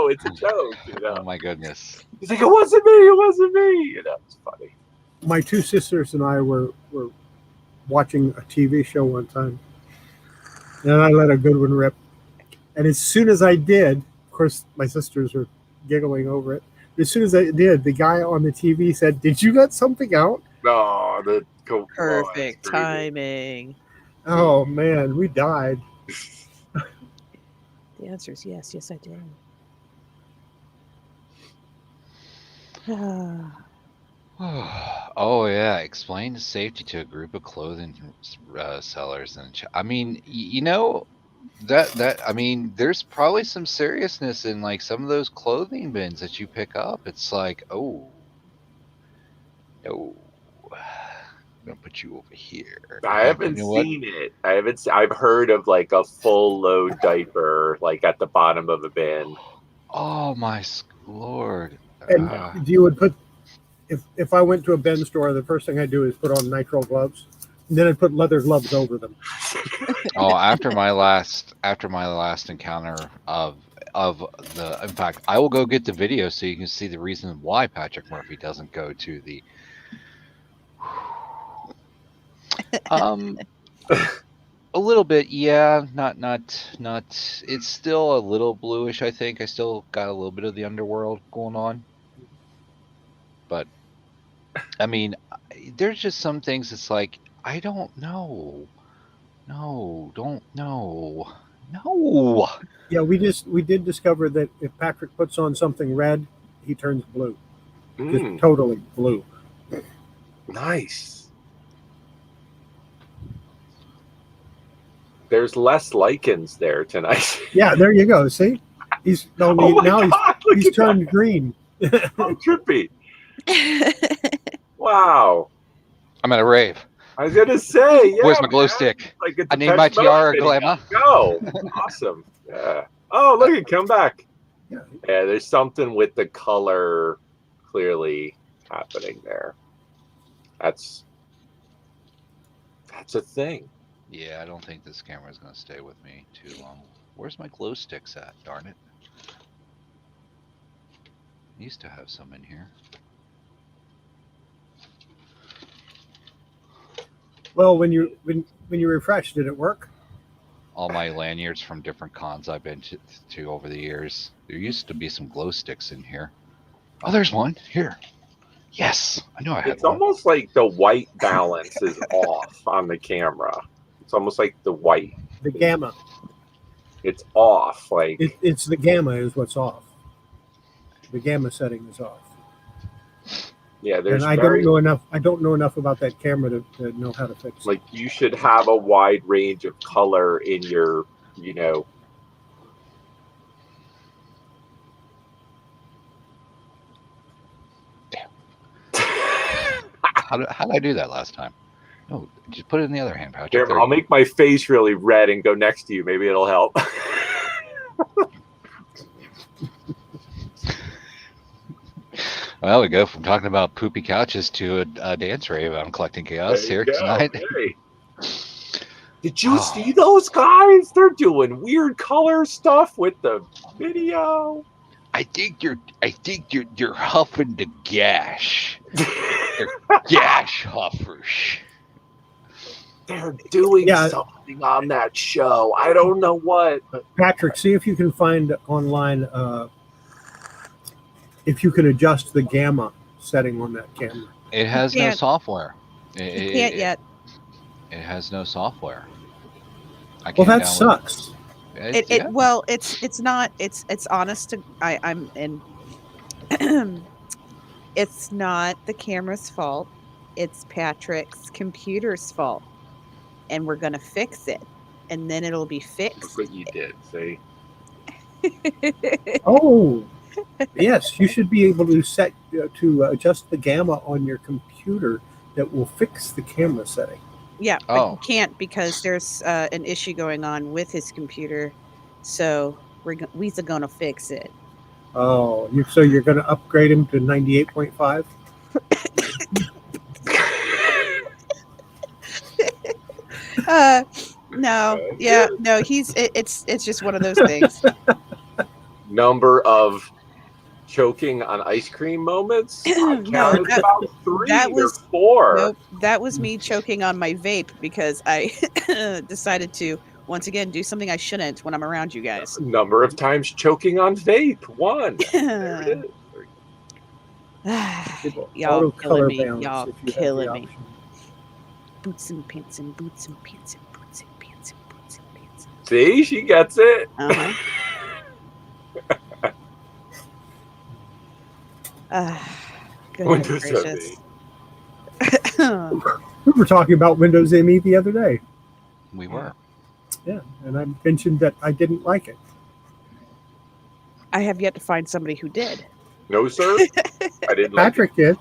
it's a joke. You know? Oh my goodness. He's like, it wasn't me. You know, it's funny. My two sisters and I were watching a TV show one time, and I let a good one rip. And as soon as I did, of course, my sisters were giggling over it. As soon as I did, the guy on the TV said, "Did you let something out?" No, Perfect timing. Oh man, we died. The answer is yes. Yes, I did. Oh yeah, explain safety to a group of clothing sellers, and I mean, you know, that I mean, there's probably some seriousness in like some of those clothing bins that you pick up. It's like, oh, no, I'm gonna put you over here. I haven't seen it. I've heard of like a full load diaper like at the bottom of a bin. Oh my lord! And you would put, if I went to a bin store, the first thing I do is put on nitrile gloves, and then I put leather gloves over them. Oh, after my last encounter of the, in fact, I will go get the video so you can see the reason why Patrick Murphy doesn't go to the. A little bit, yeah. Not. It's still a little bluish. I think I still got a little bit of the underworld going on. But I mean, there's just some things. It's like I don't know. No, don't know. No. Yeah, we did discover that if Patrick puts on something red, he turns blue. Just totally blue. Nice. There's less lichens there tonight. Yeah, there you go. See, he's turned green. Oh, trippy. Wow. I'm at a rave. I was gonna say, yeah. Where's my glow stick? Like I need my tiara, Glamour. Go. Awesome. Yeah. Oh, look at come back. Yeah, there's something with the color clearly happening there. That's a thing. Yeah, I don't think this camera is going to stay with me too long. Where's my glow sticks at? Darn it. Used to have some in here. Well, when you refresh, did it work? All my lanyards from different cons I've been to over the years. There used to be some glow sticks in here. Oh, there's one here. Yes, I know I had. It's almost like the white balance is off on the camera. It's almost like the white. The gamma. It's off. Like it's the gamma is what's off. The gamma setting is off. Yeah, there's. And I don't know enough about that camera to know how to fix it. Like you should have a wide range of color in your, Damn. How did I do that last time? No, just put it in the other hand, Patrick. Here, I'll make my face really red and go next to you. Maybe it'll help. Well, we go from talking about poopy couches to a dance rave on Kollecting Kaos here tonight. Hey. Did you see those guys? They're doing weird color stuff with the video. I think you're huffing the gash. They're gash huffers. They're doing something on that show. I don't know what. Patrick, see if you can find online if you can adjust the gamma setting on that camera. It has no software. You can't yet. It has no software. Well, that sucks. Well, it's not. It's honest to. I'm in. It's not the camera's fault. It's Patrick's computer's fault. And we're going to fix it. And then it'll be fixed. Look what you did, see? Oh, yes. You should be able to set to adjust the gamma on your computer that will fix the camera setting. Yeah, but Oh. you can't because there's an issue going on with his computer. So we're gonna fix it. Oh, so you're going to upgrade him to 98.5? No, yeah, no, it's just one of those things. Number of choking on ice cream moments. I No, counted about 3 that or was 4. nope, that was me choking on my vape because I decided to once again do something I shouldn't when I'm around you guys. Number of times choking on vape. 1. There it is. Y'all Auto killing color me. balance Y'all if you have the killing me. option. Boots and pants and boots and pants and boots and pants and boots and pants. See, she gets it. Uh-huh. Goodness Windows gracious. We were talking about Windows ME the other day. We were. Yeah, and I mentioned that I didn't like it. I have yet to find somebody who did. No, sir. I didn't like it. Patrick did.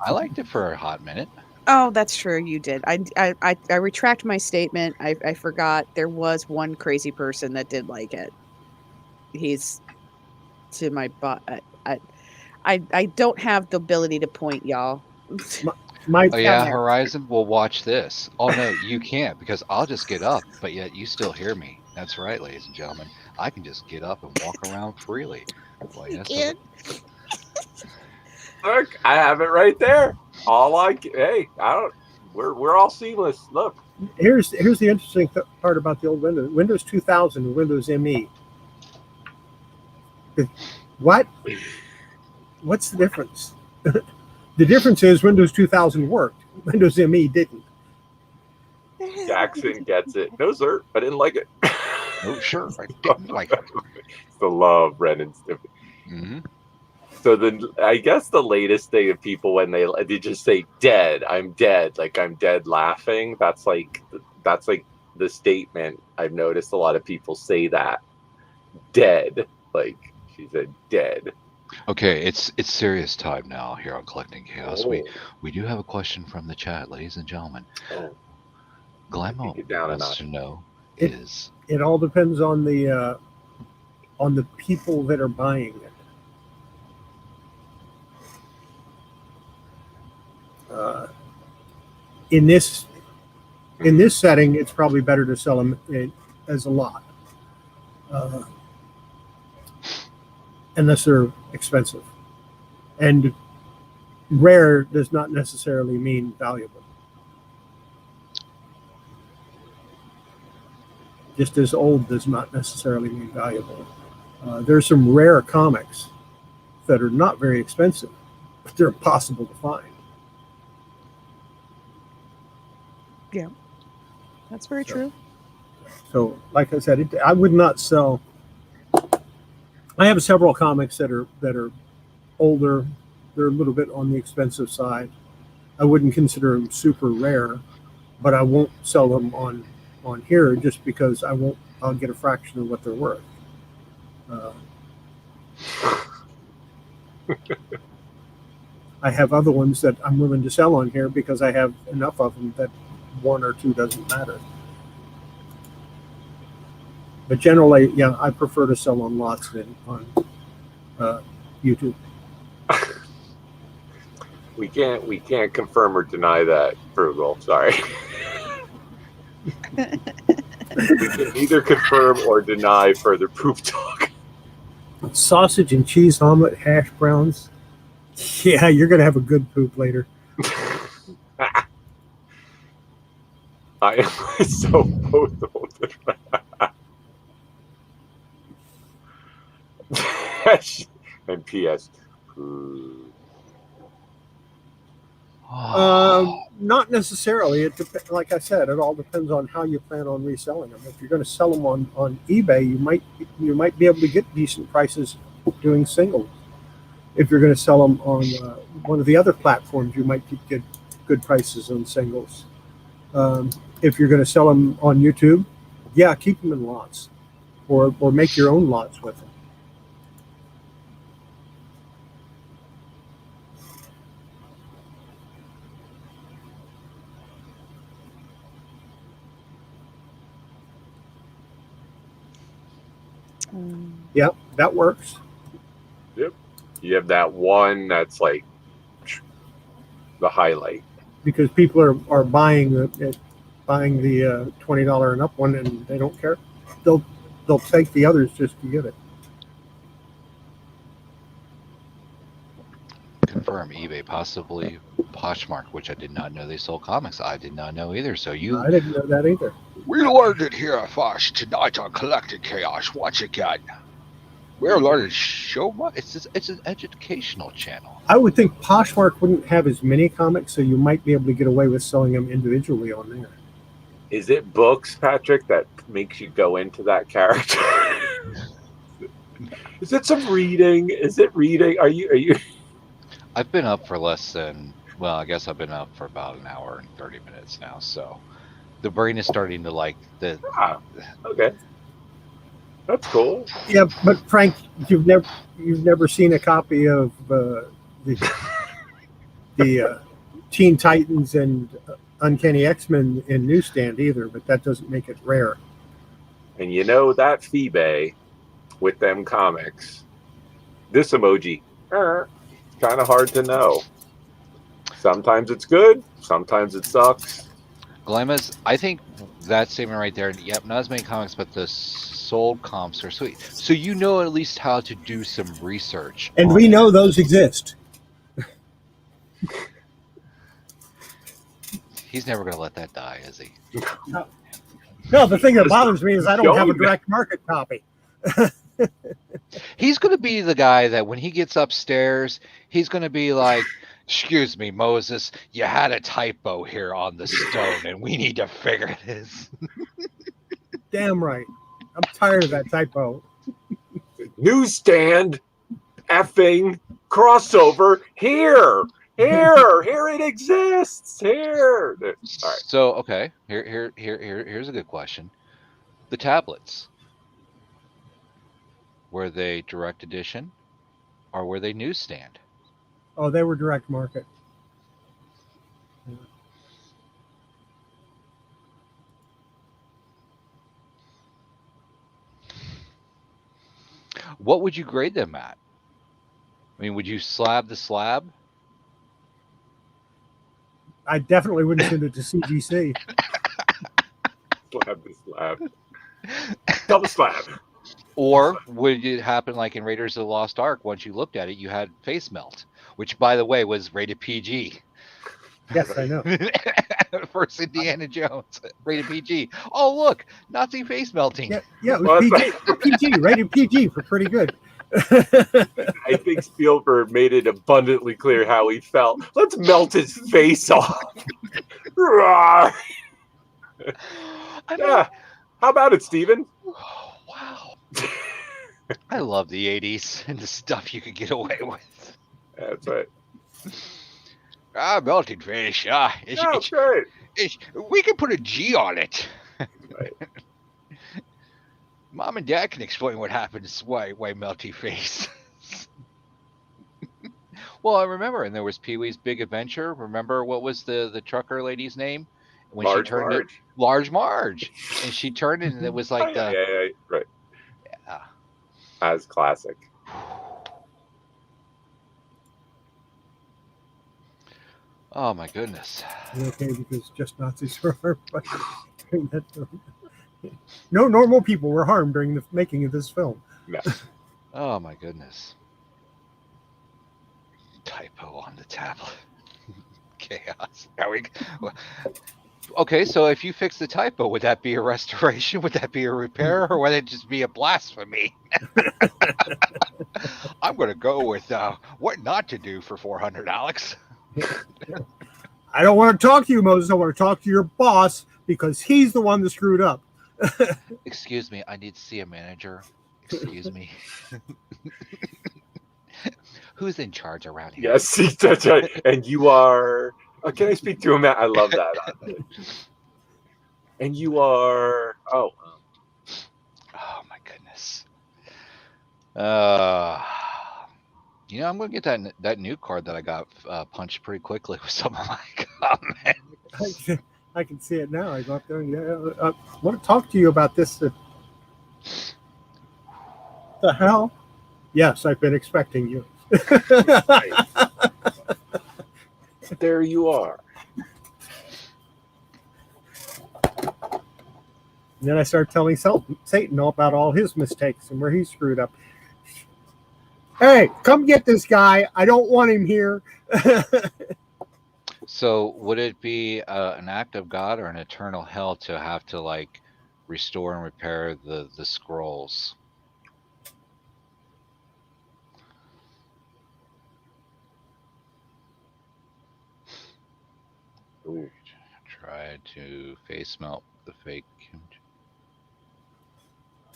I liked it for a hot minute. Oh, that's true. You did. I retract my statement. I forgot there was one crazy person that did like it. He's to my butt. I don't have the ability to point, y'all. My Oh yeah, Down there. Horizon. Well, watch this. Oh no, you can't because I'll just get up, but yet you still hear me. That's right, ladies and gentlemen. I can just get up and walk around freely. Well, You yes, can. Look, I have it right there. Hey, I don't. We're all seamless. Look. here's the interesting part about the old Windows. Windows 2000 and Windows ME. What? What's the difference? The difference is Windows 2000 worked. Windows ME didn't. Jackson gets it. No, sir. I didn't like it. Oh sure, I didn't like it. It's the love, Ren and Stimpy. Mm-hmm. So then, I guess the latest thing of people when they just say "dead," I'm dead, like I'm dead laughing. That's like the statement. I've noticed a lot of people say that dead, like she said dead. Okay, it's serious time now here on Collecting Chaos. Oh. We do have a question from the chat, ladies and gentlemen. Oh. Glammo Take it down a wants notch. to know It- is It all depends on the people that are buying it. In this setting, it's probably better to sell them as a lot, unless they're expensive. And rare does not necessarily mean valuable. Just as old does not necessarily mean valuable. There's some rare comics that are not very expensive, but they're impossible to find. That's very true. So, like I said, I would not sell. I have several comics that are older. They're a little bit on the expensive side. I wouldn't consider them super rare, but I won't sell them on here just because I'll get a fraction of what they're worth. I have other ones that I'm willing to sell on here because I have enough of them that 1 or 2 doesn't matter. But generally, yeah, I prefer to sell on lots than on YouTube. We can't confirm or deny that, Frugal. Sorry. We can neither confirm or deny further poop talk. Sausage and cheese omelet, hash browns. Yeah, you're gonna have a good poop later. I am so both old. And P.S. Not necessarily. Like I said, it all depends on how you plan on reselling them. If you're going to sell them on eBay, you might be able to get decent prices doing singles. If you're going to sell them on one of the other platforms, you might get good prices on singles. If you're going to sell them on YouTube, yeah, keep them in lots, or make your own lots with them. Yep, that works. Yep. You have that one that's like the highlight. Because people are buying the $20 and up one, and they don't care. They'll take the others just to get it. Confirm eBay, possibly Poshmark, which I did not know they sold comics. I did not know either. So you, I didn't know that either. we learned it here first tonight on Kollecting Kaos. Once again, we're learning so much. It's an educational channel. I would think Poshmark wouldn't have as many comics, so you might be able to get away with selling them individually on there. Is it books, Patrick, that makes you go into that character? Is it some reading? Is it reading? Are you? I've been up for less than, well, I guess I've been up for about an hour and 30 minutes now. So the brain is starting to like the. Okay. That's cool. Yeah, but Frank, you've never seen a copy of the Teen Titans and Uncanny X-Men in newsstand either, but that doesn't make it rare. And you know that Phoebe with them comics, this emoji, kind of hard to know. Sometimes it's good, sometimes it sucks. Glamaz, I think that statement right there, yep, not as many comics, but the sold comps are sweet. So you know at least how to do some research. And we know those exist. He's never going to let that die, is he? No, the thing that bothers me is I don't have a direct market copy. He's going to be the guy that when he gets upstairs, he's going to be like, excuse me, Moses, you had a typo here on the stone, and we need to figure this. Damn right. I'm tired of that typo. Newsstand, effing crossover here it exists here. All right. So okay, here's a good question. The tablets, were they direct edition, or were they newsstand? Oh, they were direct market. Yeah. What would you grade them at? I mean, would you slab the slab? I definitely wouldn't send it to CGC. Slab the slab. Double slab. Or would it happen like in Raiders of the Lost Ark? Once you looked at it, you had face melt, which, by the way, was rated PG. Yes, I know. First Indiana Jones, rated PG. Oh, look, Nazi face melting. Yeah, it was PG, rated PG for pretty good. I think Spielberg made it abundantly clear how he felt. Let's melt his face off. I mean, yeah. How about it, Steven? Oh, wow. I love the 80s and the stuff you could get away with. That's right. Melted fish. It's great. We can put a G on it. Right. Mom and Dad can explain what happens. Why melty face? Well, I remember, and there was Pee-wee's Big Adventure. Remember what was the trucker lady's name? When Large she turned Marge. it, Large Marge, and she turned it, and it was like yeah, right. Yeah. As classic. Oh my goodness. Okay, because just Nazis were harmed by that film. No normal people were harmed during the making of this film. No. Oh my goodness. Typo on the tablet. Chaos. Okay, so if you fix the typo, would that be a restoration? Would that be a repair? Or would it just be a blasphemy? I'm going to go with what not to do for 400, Alex. I don't want to talk to you, Moses. I want to talk to your boss because he's the one that screwed up. Excuse me, I need to see a manager. Excuse me. Who's in charge around here? Yes, that's right. And you are. Oh, can I speak to him? I love that. And you are. Oh my goodness. You know, I'm going to get that new card that I got punched pretty quickly with some of my comments. I can see it now. I go up there and I want to talk to you about this. The hell? Yes, I've been expecting you. There you are. And then I started telling Satan all about all his mistakes and where he screwed up. Hey, come get this guy. I don't want him here. So would it be an act of God or an eternal hell to have to like restore and repair the scrolls? Ooh. Try to face melt the fake.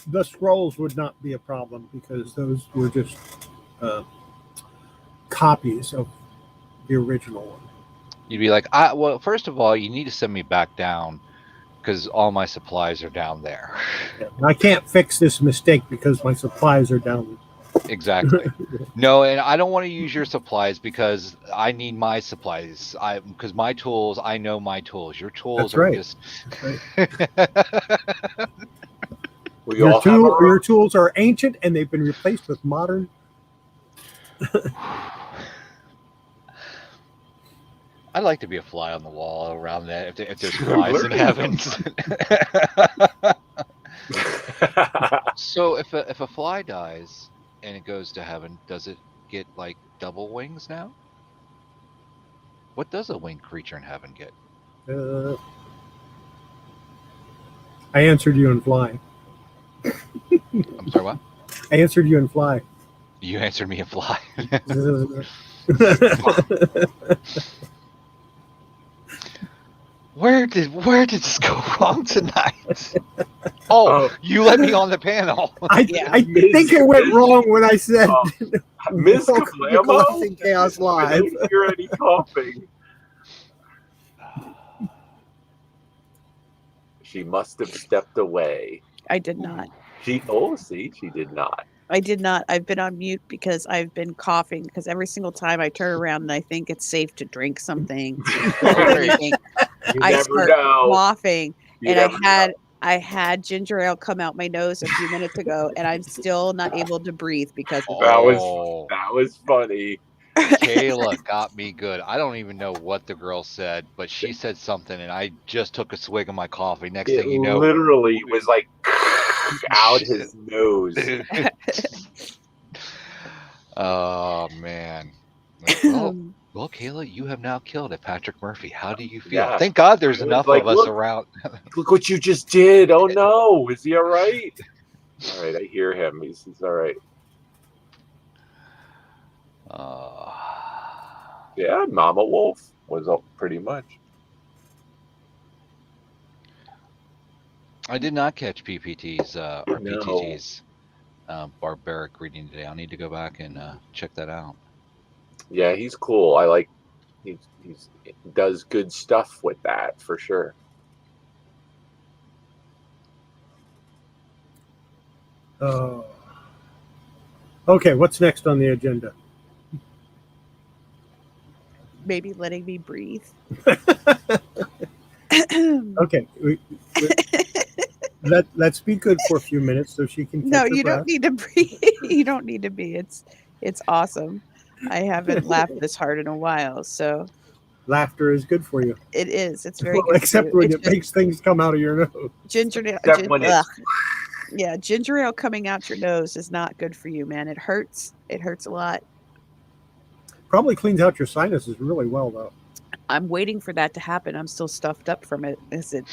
The scrolls would not be a problem because those were just copies of the original one. You'd be like, well, first of all, you need to send me back down because all my supplies are down there. Yeah, and I can't fix this mistake because my supplies are down. Exactly. No, and I don't want to use your supplies because I need my supplies. Because my tools, I know my tools. Your tools That's are right. just. We all have our Your tools are ancient and they've been replaced with modern. I'd like to be a fly on the wall around that if there's flies in heaven. So if a fly dies and it goes to heaven, does it get like double wings now? What does a winged creature in heaven get? I answered you in fly. I'm sorry, what? I answered you in fly. You answered me in fly. Where did this go wrong tonight? Oh, you let me on the panel. I think it went wrong when I said Miss welcome to Kablamo? Collecting Chaos I Live. don't hear any coughing. She must have stepped away. I did not. She did not. I did not. I've been on mute because I've been coughing because every single time I turn around and I think it's safe to drink something or anything, You I never start know. coughing. You And never know. I had ginger ale come out my nose a few minutes ago and I'm still not able to breathe because of That Oh. was funny. Kayla got me good. I don't even know what the girl said, but she said something, and I just took a swig of my coffee. Next It thing you know, literally was like out his nose. Oh man. Well, Kayla, you have now killed a Patrick Murphy. How do you feel? Yeah. Thank God there's It was enough like, of us look. around. Look what you just did. Oh no. Is he all right? All right, I hear him. He's all right. Yeah, Mama Wolf was up pretty much. I did not catch PPT's or No. PTT's barbaric reading today. I'll need to go back and check that out. Yeah, he's cool. I like he does good stuff with that for sure. Okay, what's next on the agenda? maybe letting me breathe. Okay, let's be good for a few minutes so she can catch No, her you breath. don't need to breathe. You don't need to be. It's awesome. I haven't laughed this hard in a while, so Laughter is good for you. it is. It's very Well, good. except for you. when It's it just makes things come out of your nose. ginger ale. Except when it's Yeah, ginger ale coming out your nose is not good for you, man. It hurts. It hurts a lot. Probably cleans out your sinuses really well, though. I'm waiting for that to happen. I'm still stuffed up from it. Is it,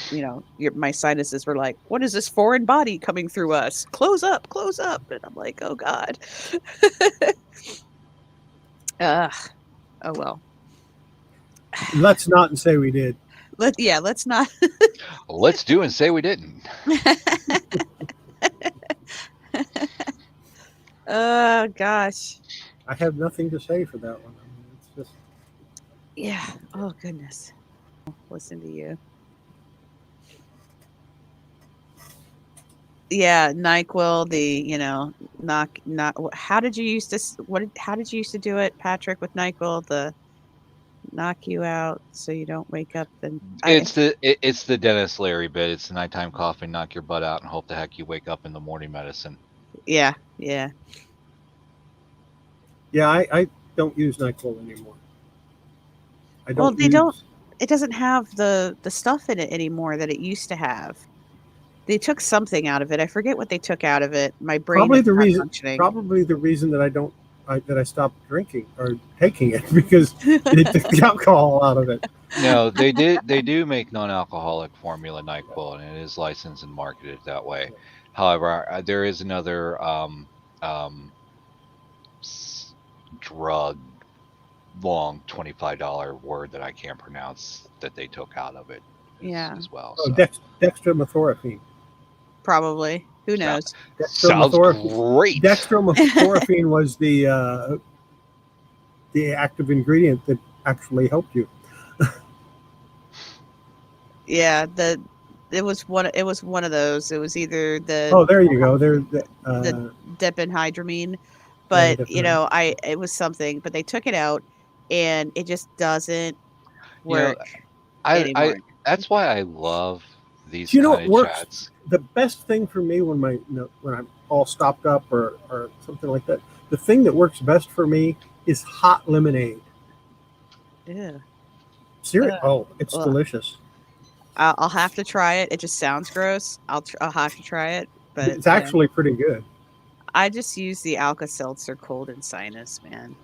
my sinuses were like, what is this foreign body coming through us? Close up. And I'm like, oh God. Oh well. Let's not say we did. Let's not. Let's do and say we didn't. Oh gosh. I have nothing to say for that one. I mean, it's just Yeah. Oh goodness. Listen to you. Yeah, NyQuil. How did you used to? How did you used to do it, Patrick, with NyQuil? The knock you out so you don't wake up. Then It's the Dennis Leary bit. It's the nighttime coffee, knock your butt out, and hope the heck you wake up in the morning medicine. Yeah, yeah. Yeah, I don't use NyQuil anymore. I Well, don't they don't. use. It doesn't have the stuff in it anymore that it used to have. They took something out of it. I forget what they took out of it. My brain Probably is the not reason. functioning. Probably the reason that I stopped drinking or taking it because they took the alcohol out of it. No, they do make non-alcoholic formula NyQuil, and it is licensed and marketed that way. However, there is another um, drug, long $25 word that I can't pronounce that they took out of it Yeah, as well. Oh, So dextromethorphan. probably. Who So- knows? sounds great. Dextromethorphan was the active ingredient that actually helped you. Yeah, it was one. It was one of those. It was either the Oh, there you go. the diphenhydramine, but definitely. it was something. But they took it out, and it just doesn't You know, work I anymore. that's why I love these Do you know kind what of works? chats. The best thing for me when when I'm all stopped up or something like that, the thing that works best for me is hot lemonade. Yeah. Serious? Oh, it's Ugh. delicious. I'll have to try it. It just sounds gross. I'll have to try it, but It's actually pretty good. I just use the Alka-Seltzer cold and sinus, man.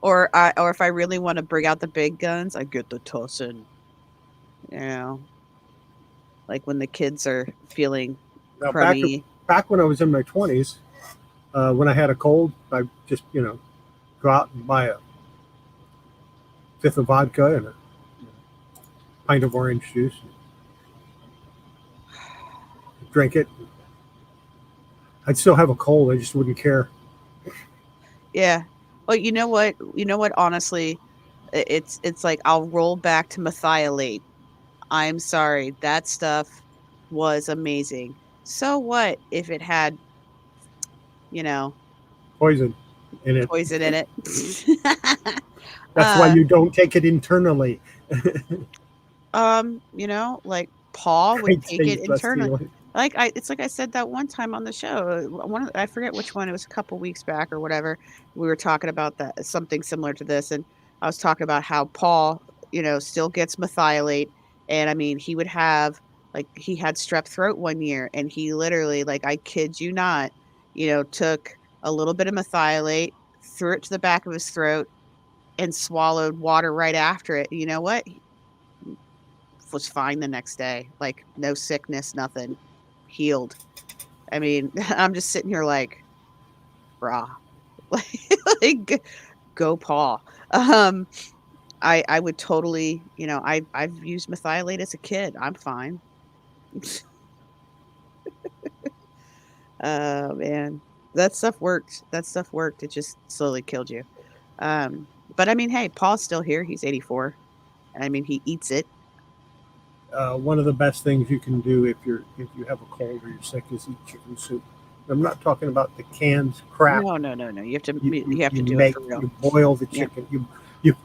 or if I really want to bring out the big guns, I get the Tussin. You know, like when the kids are feeling Now, crummy. back when I was in my 20s, when I had a cold, I just go out and buy a fifth of vodka and a pint of orange juice, drink it. I'd still have a cold. I just wouldn't care. Yeah. Well, you know what? You know what? Honestly, it's like I'll roll back to methylate. I'm sorry, that stuff was amazing. So what if it had, you know, Poison in it. poison in it? That's why uh, you don't take it internally. like Paul would Great take it taste, less internally. feeling. It's like I said that one time on the show. I forget which one. It was a couple weeks back or whatever. We were talking about that something similar to this, and I was talking about how Paul, still gets methylate, and I mean he would have like he had strep throat one year, and he literally like I kid you not, took a little bit of methylate, threw it to the back of his throat, and swallowed water right after it. You know what? He was fine the next day. Like no sickness, nothing. Healed. I mean, I'm just sitting here like, "Brah." Like, go Paul. Um, I would totally, I've used methylate as a kid. I'm fine. Man, that stuff worked. That stuff worked. It just slowly killed you. But I mean, hey, Paul's still here. He's 84. And I mean, he eats it. One of the best things you can do if you have a cold or you're sick is eat chicken soup. I'm not talking about the canned crap. No. You have to you have to do make, it for real. You boil the Yeah. chicken.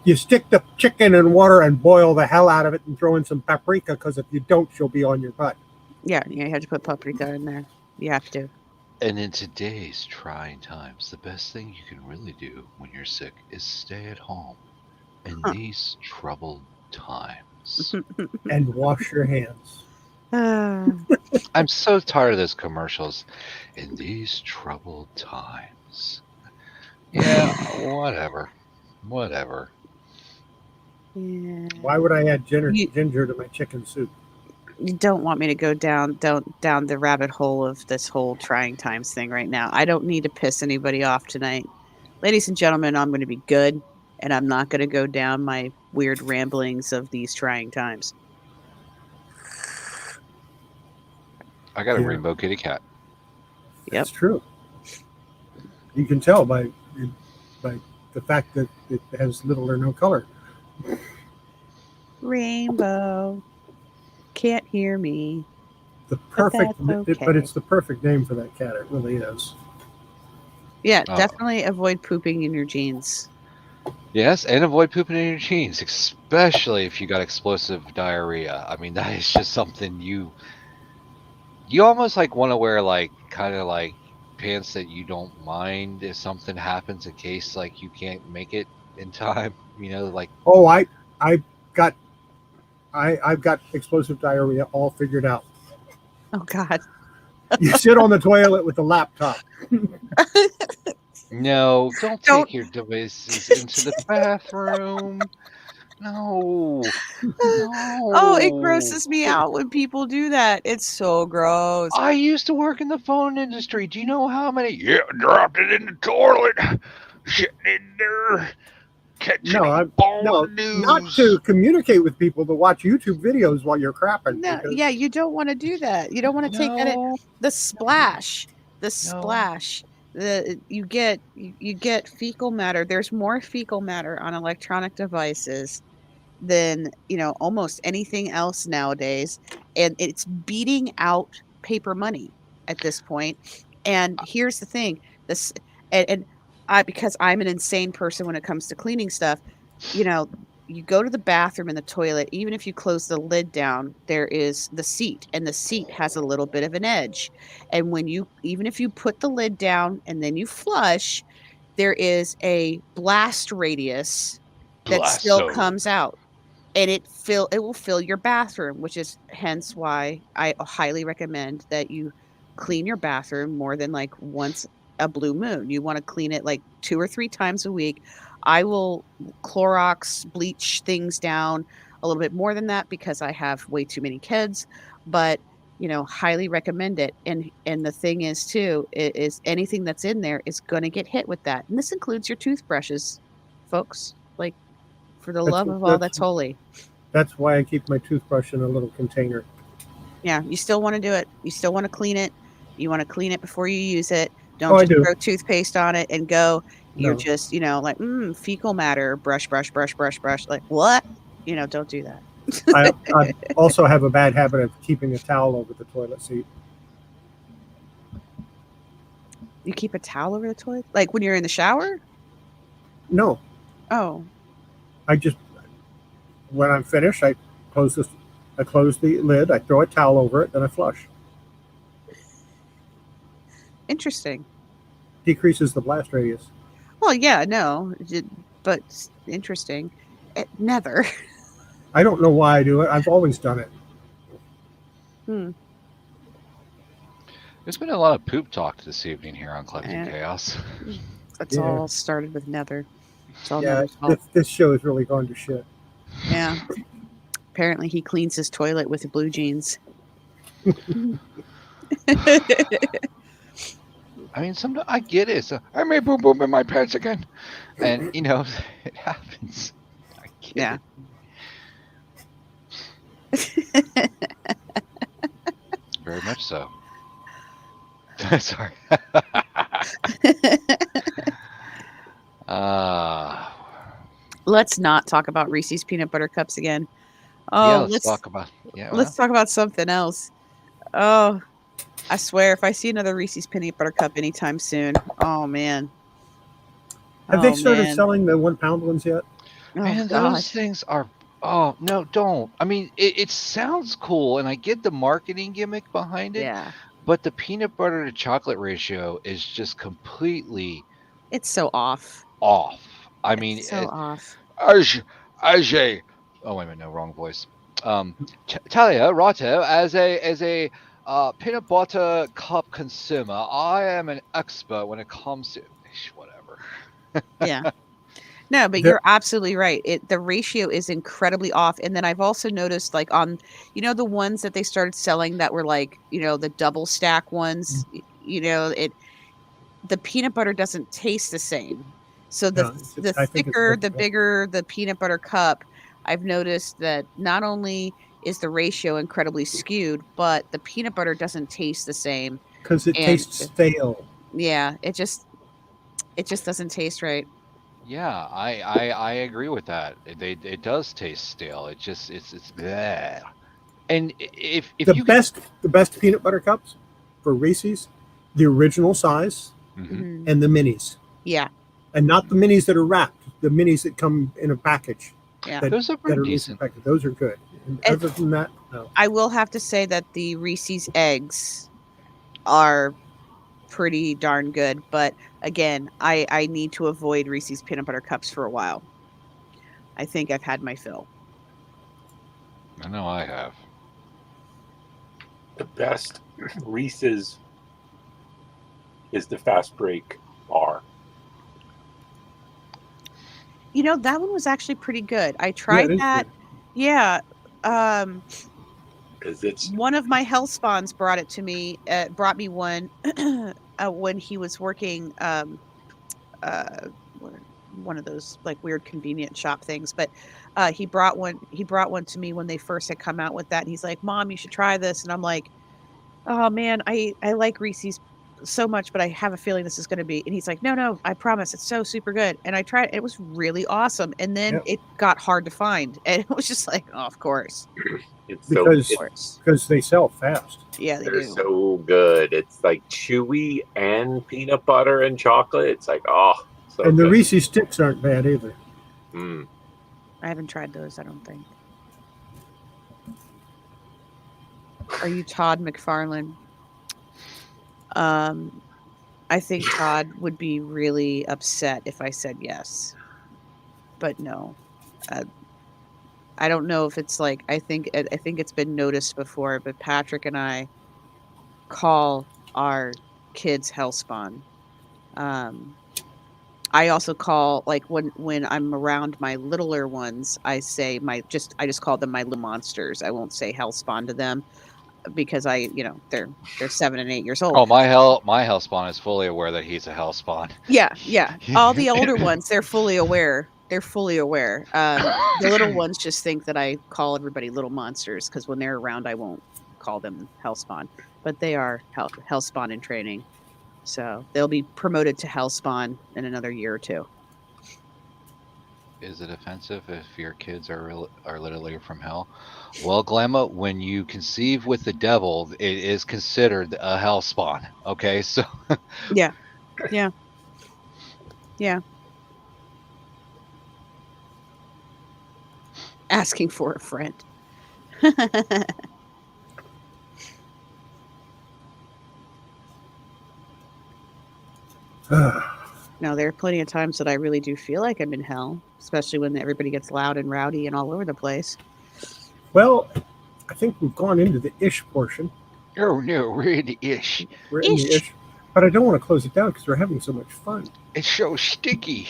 You stick the chicken in water and boil the hell out of it and throw in some paprika because if you don't, she'll be on your butt. Yeah, you have to put paprika in there. You have to. And in today's trying times, the best thing you can really do when you're sick is stay at home in these troubled times. And wash your hands. I'm so tired of those commercials. In these troubled times. Yeah, whatever. Whatever. Yeah. Why would I add ginger to my chicken soup? You don't want me to go down the rabbit hole of this whole trying times thing right now. I don't need to piss anybody off tonight. Ladies and gentlemen, I'm going to be good, and I'm not going to go down my weird ramblings of these trying times. I got a Yeah. rainbow kitty cat. Yep. That's true. You can tell by the fact that it has little or no color. Rainbow. Can't hear me. The perfect, that's okay. but it's the perfect name for that cat. It really is. Yeah, Oh. definitely avoid pooping in your jeans. Yes, and avoid pooping in your jeans, especially if you got explosive diarrhea. I mean, that is just something you You almost like want to wear like kind of like pants that you don't mind if something happens in case like you can't make it in time. You know, like Oh, I've got explosive diarrhea all figured out. Oh God. You sit on the toilet with the laptop. no, don't Don't- take your devices into the bathroom. No. No. Oh, it grosses me out when people do that. It's so gross. I used to work in the phone industry. Do you know how many? Yeah, dropped it in the toilet, sitting in there, catching No, not to communicate with people, to watch YouTube videos while you're crapping. No, because- yeah, you don't want to do that. You don't want to take that. The splash, you get fecal matter. There's more fecal matter on electronic devices than almost anything else nowadays, and it's beating out paper money at this point. And here's the thing: this and I, because I'm an insane person when it comes to cleaning stuff, you go to the bathroom and the toilet, even if you close the lid down, there is the seat, and the seat has a little bit of an edge. And even if you put the lid down and then you flush, there is a blast radius that still comes out, and it will fill your bathroom, which is hence why I highly recommend that you clean your bathroom more than like once a blue moon. You want to clean it like 2 or 3 times a week. I will Clorox bleach things down a little bit more than that because I have way too many kids, but highly recommend it. And the thing is too, is anything that's in there is going to get hit with that. And this includes your toothbrushes, folks. Like, for the love of all that's holy. That's why I keep my toothbrush in a little container. Yeah, you still want to do it. You still want to clean it. You want to clean it before you use it. Don't just throw toothpaste on it and go. You're just, like, fecal matter, brush. Like, what? Don't do that. I also have a bad habit of keeping a towel over the toilet seat. You keep a towel over the toilet? Like when you're in the shower? No. Oh. When I'm finished, I close the lid, I throw a towel over it, then I flush. Interesting. Decreases the blast radius. Well, yeah, no, but interesting. Never. I don't know why I do it. I've always done it. There's been a lot of poop talk this evening here on Collecting Chaos. That's all started with Nether. It's all Yeah, Nether's fault. this show has really gone to shit. Yeah. Apparently he cleans his toilet with blue jeans. I mean, sometimes I get it. So I may boom boom in my pants again, and it happens. I get it. Very much so. Sorry. Let's not talk about Reese's peanut butter cups again. Oh, let's talk about something else. Oh, I swear, if I see another Reese's peanut butter cup anytime soon, oh man. Have they started selling the 1 pound ones yet? Man, those things are. Oh no, don't. I mean, it sounds cool, and I get the marketing gimmick behind it. Yeah. But the peanut butter to chocolate ratio is just completely. It's so off. I mean, it's so off. Ajay. Oh wait a minute, no, wrong voice. Talia Rato, as a peanut butter cup consumer, I am an expert when it comes to whatever. Yeah. No, but you're absolutely right. The ratio is incredibly off. And then I've also noticed, like, on, the ones that they started selling that were like, the double stack ones, the peanut butter doesn't taste the same. So the thicker, the bigger the peanut butter cup, I've noticed that not only is the ratio incredibly skewed, but the peanut butter doesn't taste the same. Because it tastes stale. Yeah, it just doesn't taste right. Yeah, I agree with that. It does taste stale. It's bleh. And if the best peanut butter cups for Reese's, the original size and the minis. Yeah. And not the minis that are wrapped, the minis that come in a package. Yeah. that, Those are that pretty are least decent. affected. Those are good. And And- other than that, no. I will have to say that the Reese's eggs are pretty darn good, but again, I need to avoid Reese's peanut butter cups for a while. I think I've had my fill. I know I have. The best Reese's is the fast break bar. You know, that one was actually pretty good. I Yeah, tried it is that. good. Yeah. Because it's One of my health spawns brought it to me, brought me one when he was working uh one of those like weird convenient shop things, but he brought one to me when they first had come out with that, and he's like, "Mom, you should try this." And I'm like, "Oh man, I like Reese's so much, but I have a feeling this is going to be." And he's like, "No, I promise, it's so super good." And I tried, it was really awesome. And then Yep. it got hard to find, and it was just like, "Oh, of course, so Because- of course, Because they sell fast. yeah, they they're do." so good. It's like chewy and peanut butter and chocolate. It's like so And the good. Reese's sticks aren't bad either. Mm. I haven't tried those, I don't think. Are you Todd McFarlane? I think Todd would be really upset if I said yes. But no. I don't know if it's like, I think it's been noticed before, but Patrick and I call our kids Hellspawn. I also call, like, when I'm around my littler ones, I say I just call them my little monsters. I won't say Hellspawn to them because they're 7 and 8 years old. Oh, my hellspawn is fully aware that he's a hellspawn. Yeah. All the older ones, they're fully aware. The little ones just think that I call everybody little monsters because when they're around, I won't call them Hellspawn. But they are Hellspawn in training. So they'll be promoted to Hellspawn in another year or two. Is it offensive if your kids are literally from hell? Well, Glamma, when you conceive with the devil, it is considered a hellspawn. Okay, so Yeah. Asking for a friend. Now, there are plenty of times that I really do feel like I'm in hell, especially when everybody gets loud and rowdy and all over the place. Well, I think we've gone into the ish portion. oh no, we're in the ish. We're in the Ish. ish. But I don't want to close it down because we're having so much fun. It's so sticky.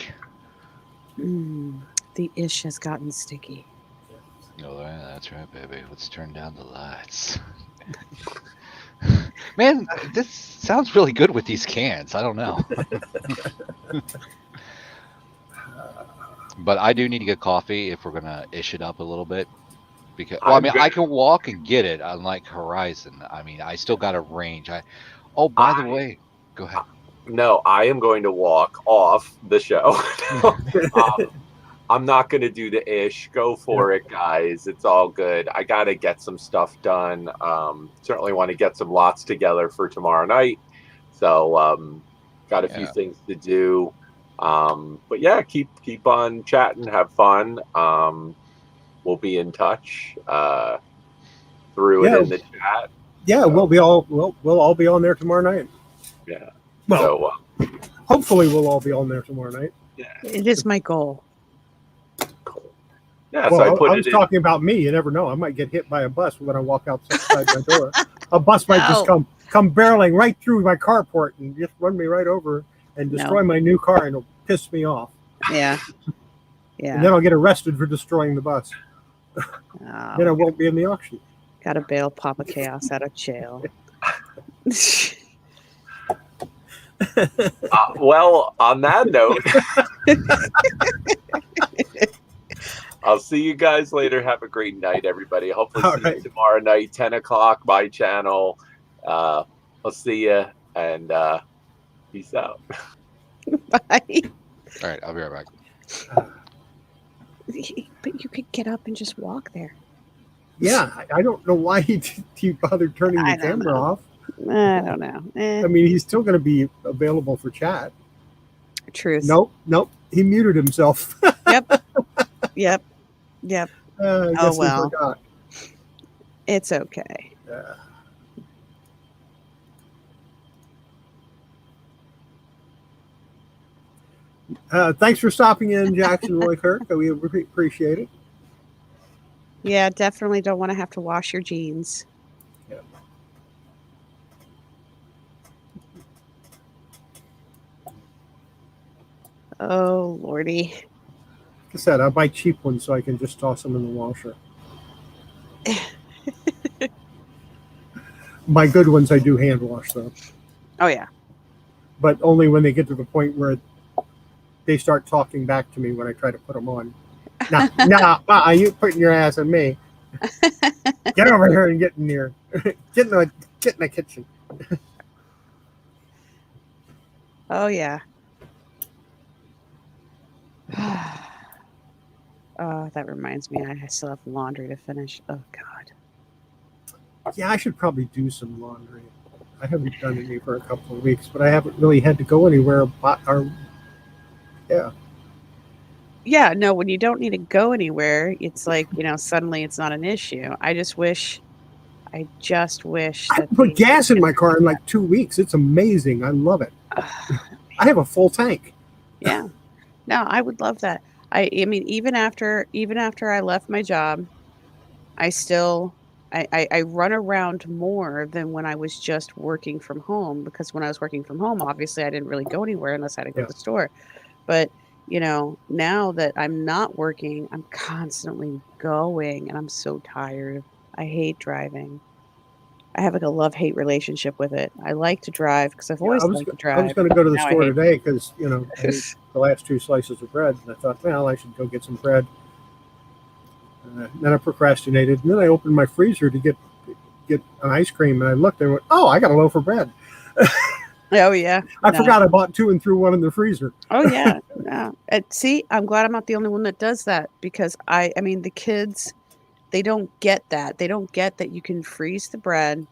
The ish has gotten sticky. Oh, yeah, that's right, baby. Let's turn down the lights. Man, this sounds really good with these cans. I don't know. But I do need to get coffee if we're gonna ish it up a little bit. Because I can walk and get it, unlike Horizon. I mean, I still got a range. By the way, go ahead. No, I am going to walk off the show. I'm not going to do the ish. Go for it, guys. It's all good. I got to get some stuff done. Certainly want to get some lots together for tomorrow night. So got a few things to do. But yeah, keep on chatting. Have fun. We'll be in touch through it in the chat. Yeah, So, we'll all be on there tomorrow night. Yeah. Well, hopefully we'll all be on there tomorrow night. Yeah. It is my goal. Yeah, Well, so I put was it talking about me. You never know. I might get hit by a bus when I walk outside my door. A bus might just come barreling right through my carport and just run me right over and destroy my new car, and it'll piss me off. Yeah. And then I'll get arrested for destroying the bus. Then I won't be in the auction. Gotta bail Papa Chaos out of jail. Well, on that note, I'll see you guys later. Have a great night, everybody. Hopefully see you tomorrow night, 10 o'clock, my channel. I'll see you, and peace out. Bye. All right, I'll be right back. But you could get up and just walk there. Yeah, I don't know why he bothered turning the camera off. I don't know. I mean, he's still going to be available for chat. Truth. Nope. He muted himself. Yep. Yep. I Oh, guess we well. forgot. It's okay. Thanks for stopping in, Jackson Roy Kirk. We appreciate it. Yeah, definitely don't want to have to wash your jeans. Yeah. Oh, Lordy. Like I said, I buy cheap ones so I can just toss them in the washer. My good ones I do hand wash though, Oh, yeah. but only when they get to the point where they start talking back to me when I try to put them on. Nah, you putting your ass on me. Get over here and get in here. Get in the kitchen. Oh, yeah. Oh, that reminds me. I still have laundry to finish. Oh, God. Yeah, I should probably do some laundry. I haven't done any for a couple of weeks, but I haven't really had to go anywhere. Yeah. Yeah, no, when you don't need to go anywhere, it's like, suddenly it's not an issue. I just wish I that put gas in my car in like 2 weeks. It's amazing. I love it. I have a full tank. Yeah. No, I would love that. I mean, even after I left my job, I still I run around more than when I was just working from home, because when I was working from home, obviously I didn't really go anywhere unless I had to go Yeah. to the store. But, now that I'm not working, I'm constantly going and I'm so tired. I hate driving. I have like a love-hate relationship with it. I like to drive because I've Yeah, always liked to I was drive. going to go to the Now I store hate today because I ate it. the last 2 slices of bread, and I thought, well, I should go get some bread. Then I procrastinated, and then I opened my freezer to get an ice cream, and I looked and went, oh, I got a loaf of bread. Oh, yeah. I No. forgot I bought 2 and threw 1 in the freezer. Oh, yeah. No. See, I'm glad I'm not the only one that does that, because I mean, the kids, they don't get that. They don't get that you can freeze the bread,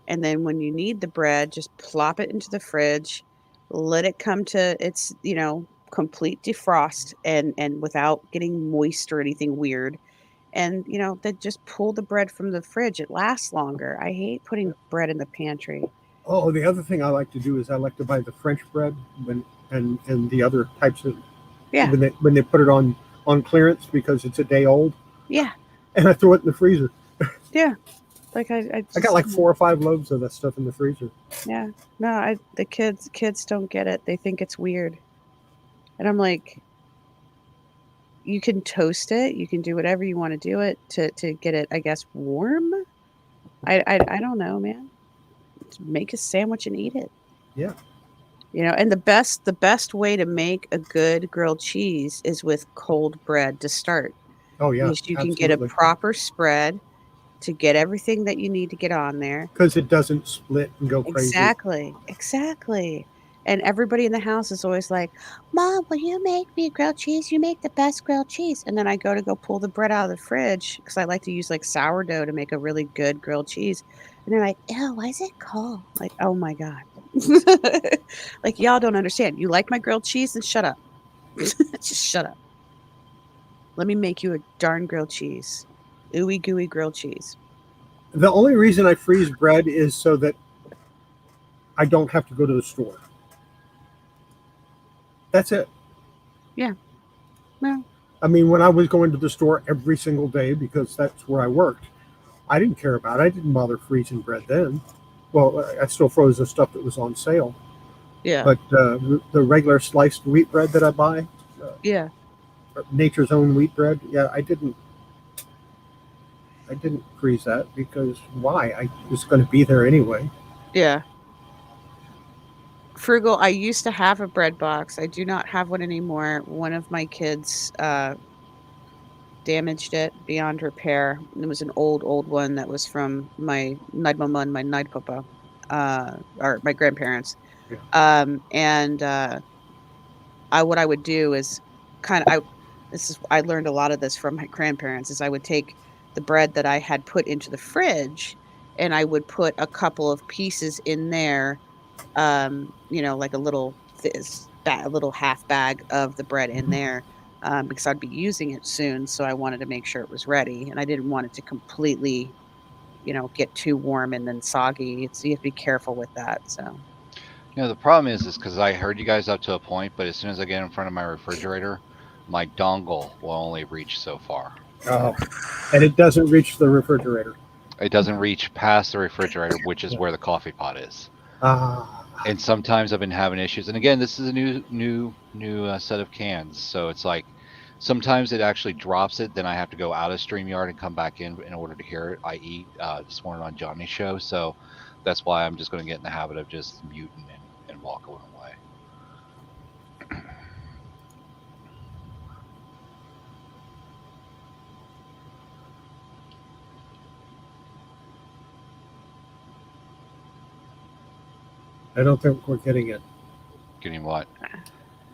and then when you need the bread, just plop it into the fridge, let it come to its, complete defrost and without getting moist or anything weird. And, then just pull the bread from the fridge. It lasts longer. I hate putting bread in the pantry. Oh, the other thing I like to do is I like to buy the French bread and the other types of Yeah. when they put it on clearance because it's a day old, Yeah. and I throw it in the freezer. Yeah. Like I got like 4 or 5 loaves of that stuff in the freezer. Yeah. No, the kids don't get it. They think it's weird. And I'm like, you can toast it, you can do whatever you want to do it to get it, I guess, warm. I don't know, man. Just make a sandwich and eat it. Yeah. And the best way to make a good grilled cheese is with cold bread to start. Oh yeah, Because you can get a absolutely. proper spread to get everything that you need to get on there. Because it doesn't split and go crazy. Exactly. And everybody in the house is always like, Mom, will you make me grilled cheese? You make the best grilled cheese. And then I go pull the bread out of the fridge, because I like to use like sourdough to make a really good grilled cheese. And they're like, ew, why is it cold? Like, oh my God. Like, y'all don't understand. You like my grilled cheese? Then shut up. Just shut up. Let me make you a darn grilled cheese. Ooey gooey grilled cheese. The only reason I freeze bread is so that I don't have to go to the store. That's it. Yeah. Well, I mean, when I was going to the store every single day because that's where I worked, I didn't care about it. I didn't bother freezing bread then. Well, I still froze the stuff that was on sale. yeah. But the regular sliced wheat bread that I buy, Yeah. Nature's Own wheat bread, yeah, I didn't freeze that because why? I was going to be there anyway. Yeah. Frugal, I used to have a bread box. I do not have one anymore. One of my kids damaged it beyond repair. It was an old one that was from my Night Mama and my Night Papa, or my grandparents. Yeah. What I would do is I learned a lot of this from my grandparents, is I would take the bread that I had put into the fridge and I would put a couple of pieces in there, like a little half bag of the bread in there, because I'd be using it soon. So I wanted to make sure it was ready, and I didn't want it to completely, get too warm and then soggy. You have to be careful with that. So The problem is because I heard you guys up to a point, but as soon as I get in front of my refrigerator, my dongle will only reach so far. Oh, and it doesn't reach the refrigerator. It doesn't reach past the refrigerator, which is where the coffee pot is. And sometimes I've been having issues. And again, this is a new set of cans, so it's like sometimes it actually drops it. Then I have to go out of StreamYard and come back in order to hear it. I.e., this morning on Johnny's show. So that's why I'm just going to get in the habit of just muting and walk away. I don't think we're getting it. Getting what?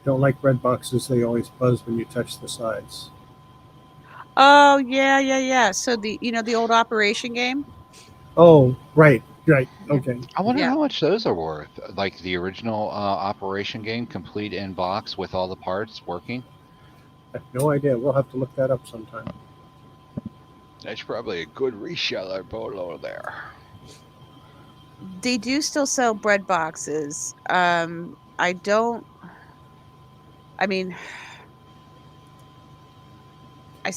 Don't like red boxes. They always buzz when you touch the sides. Oh, yeah. So the old Operation game? Oh, right. Okay. I wonder Yeah. how much those are worth. Like the original Operation game, complete in box with all the parts working. I have no idea. We'll have to look that up sometime. That's probably a good reseller below there. They do still sell bread boxes. I don't know if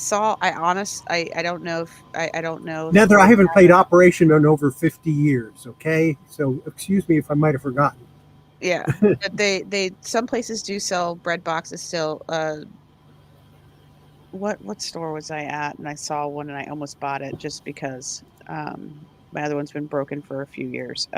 I don't know. Nether, I haven't played Operation in over 50 years, okay? So excuse me if I might have forgotten. Yeah. But they some places do sell bread boxes still. What store was I at? And I saw one and I almost bought it just because my other one's been broken for a few years.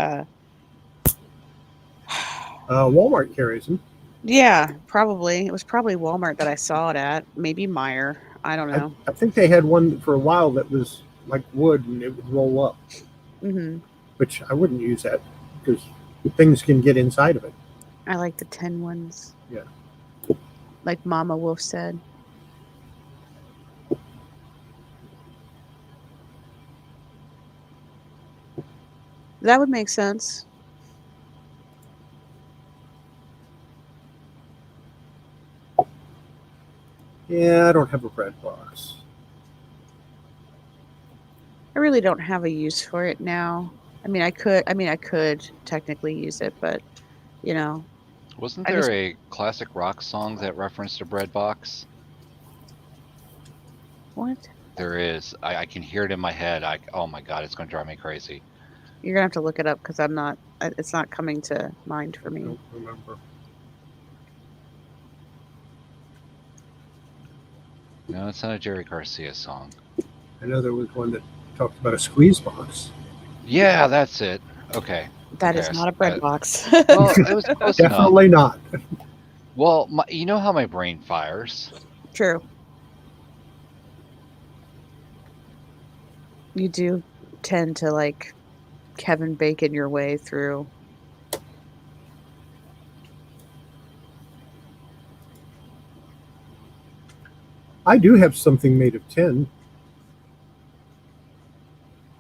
Walmart carries them. Yeah, probably. It was probably Walmart that I saw it at. Maybe Meijer. I don't know. I think they had one for a while that was like wood and it would roll up. Mm-hmm. Which I wouldn't use that because things can get inside of it. I like the 10 ones. Yeah. Like Mama Wolf said. That would make sense. Yeah, I don't have a bread box. I really don't have a use for it now. I could technically use it, but Wasn't there a classic rock song that referenced a bread box? What? There is. I can hear it in my head. Oh my god, it's going to drive me crazy. You're gonna have to look it up because it's not coming to mind for me. I don't remember. No, it's not a Jerry Garcia song. I know there was one that talked about a squeeze box. Yeah, that's it. Okay. That is not a bread box. Well, it was close enough. Definitely not. Well, you know how my brain fires? True. You do tend to like Kevin Bacon your way through. I do have something made of tin.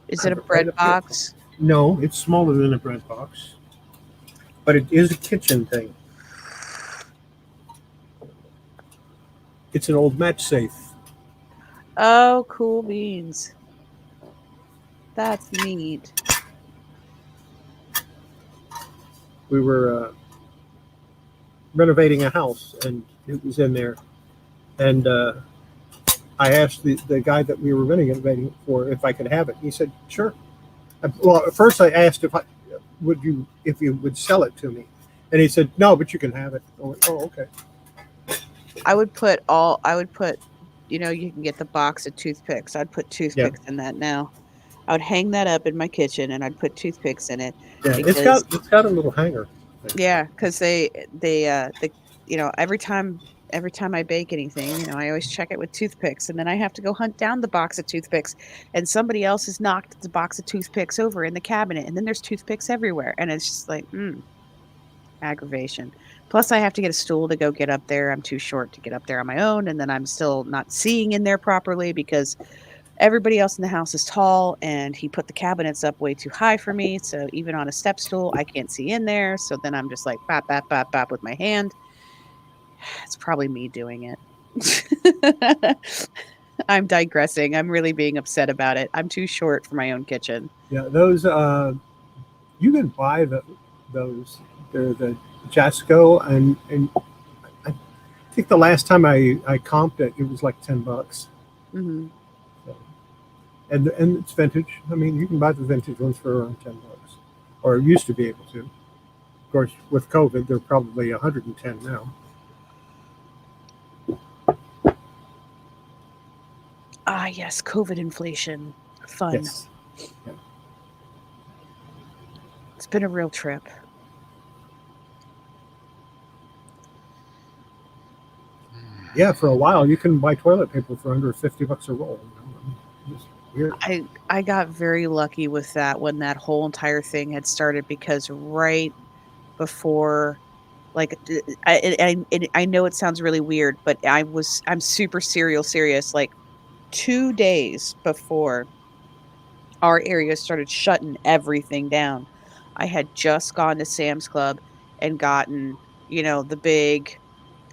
Is it a bread box? No, it's smaller than a bread box. But it is a kitchen thing. It's an old match safe. Oh, cool beans. That's neat. We were renovating a house, and it was in there. And I asked the guy that we were renovating for if I could have it. He said, "Sure." Well, at first I asked if you would sell it to me, and he said, "No, but you can have it." I went, "Oh, okay." I would put, you can get the box of toothpicks. I'd put toothpicks in that now. I would hang that up in my kitchen and I'd put toothpicks in it. Yeah, it's got a little hanger. Yeah, because they every time I bake anything, I always check it with toothpicks, and then I have to go hunt down the box of toothpicks, and somebody else has knocked the box of toothpicks over in the cabinet, and then there's toothpicks everywhere, and it's just like, aggravation. Plus, I have to get a stool to go get up there. I'm too short to get up there on my own, and then I'm still not seeing in there properly because everybody else in the house is tall, and he put the cabinets up way too high for me, so even on a step stool, I can't see in there, so then I'm just like, bap, bap, bap, bap with my hand. It's probably me doing it. I'm digressing. I'm really being upset about it. I'm too short for my own kitchen. Yeah, those you can buy those. They're the Jasco, and I think the last time I comped it, it was like $10. Hmm. So, and it's vintage. I mean, you can buy the vintage ones for around $10, or used to be able to. Of course, with COVID, they're probably 110 now. Ah, yes, COVID inflation. Fun. Yes. Yeah. It's been a real trip. Yeah, for a while you couldn't buy toilet paper for under $50 a roll. It was weird. I got very lucky with that when that whole entire thing had started, because right before, like, I know it sounds really weird, but I'm super serious. Like 2 days before our area started shutting everything down, I had just gone to Sam's Club and gotten, the big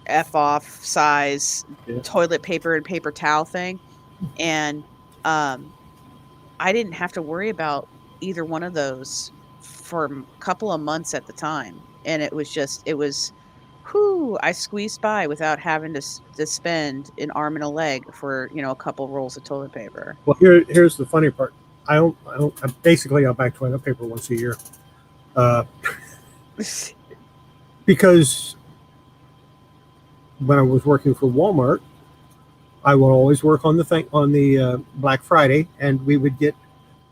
F off size Yeah. toilet paper and paper towel thing. And um I didn't have to worry about either one of those for a couple of months at the time. And it was, whoo, I squeezed by without having to spend an arm and a leg for, a couple rolls of toilet paper. Well, here's the funny part. Basically, I'll buy toilet paper once a year, because when I was working for Walmart, I would always work on the Black Friday, and we would get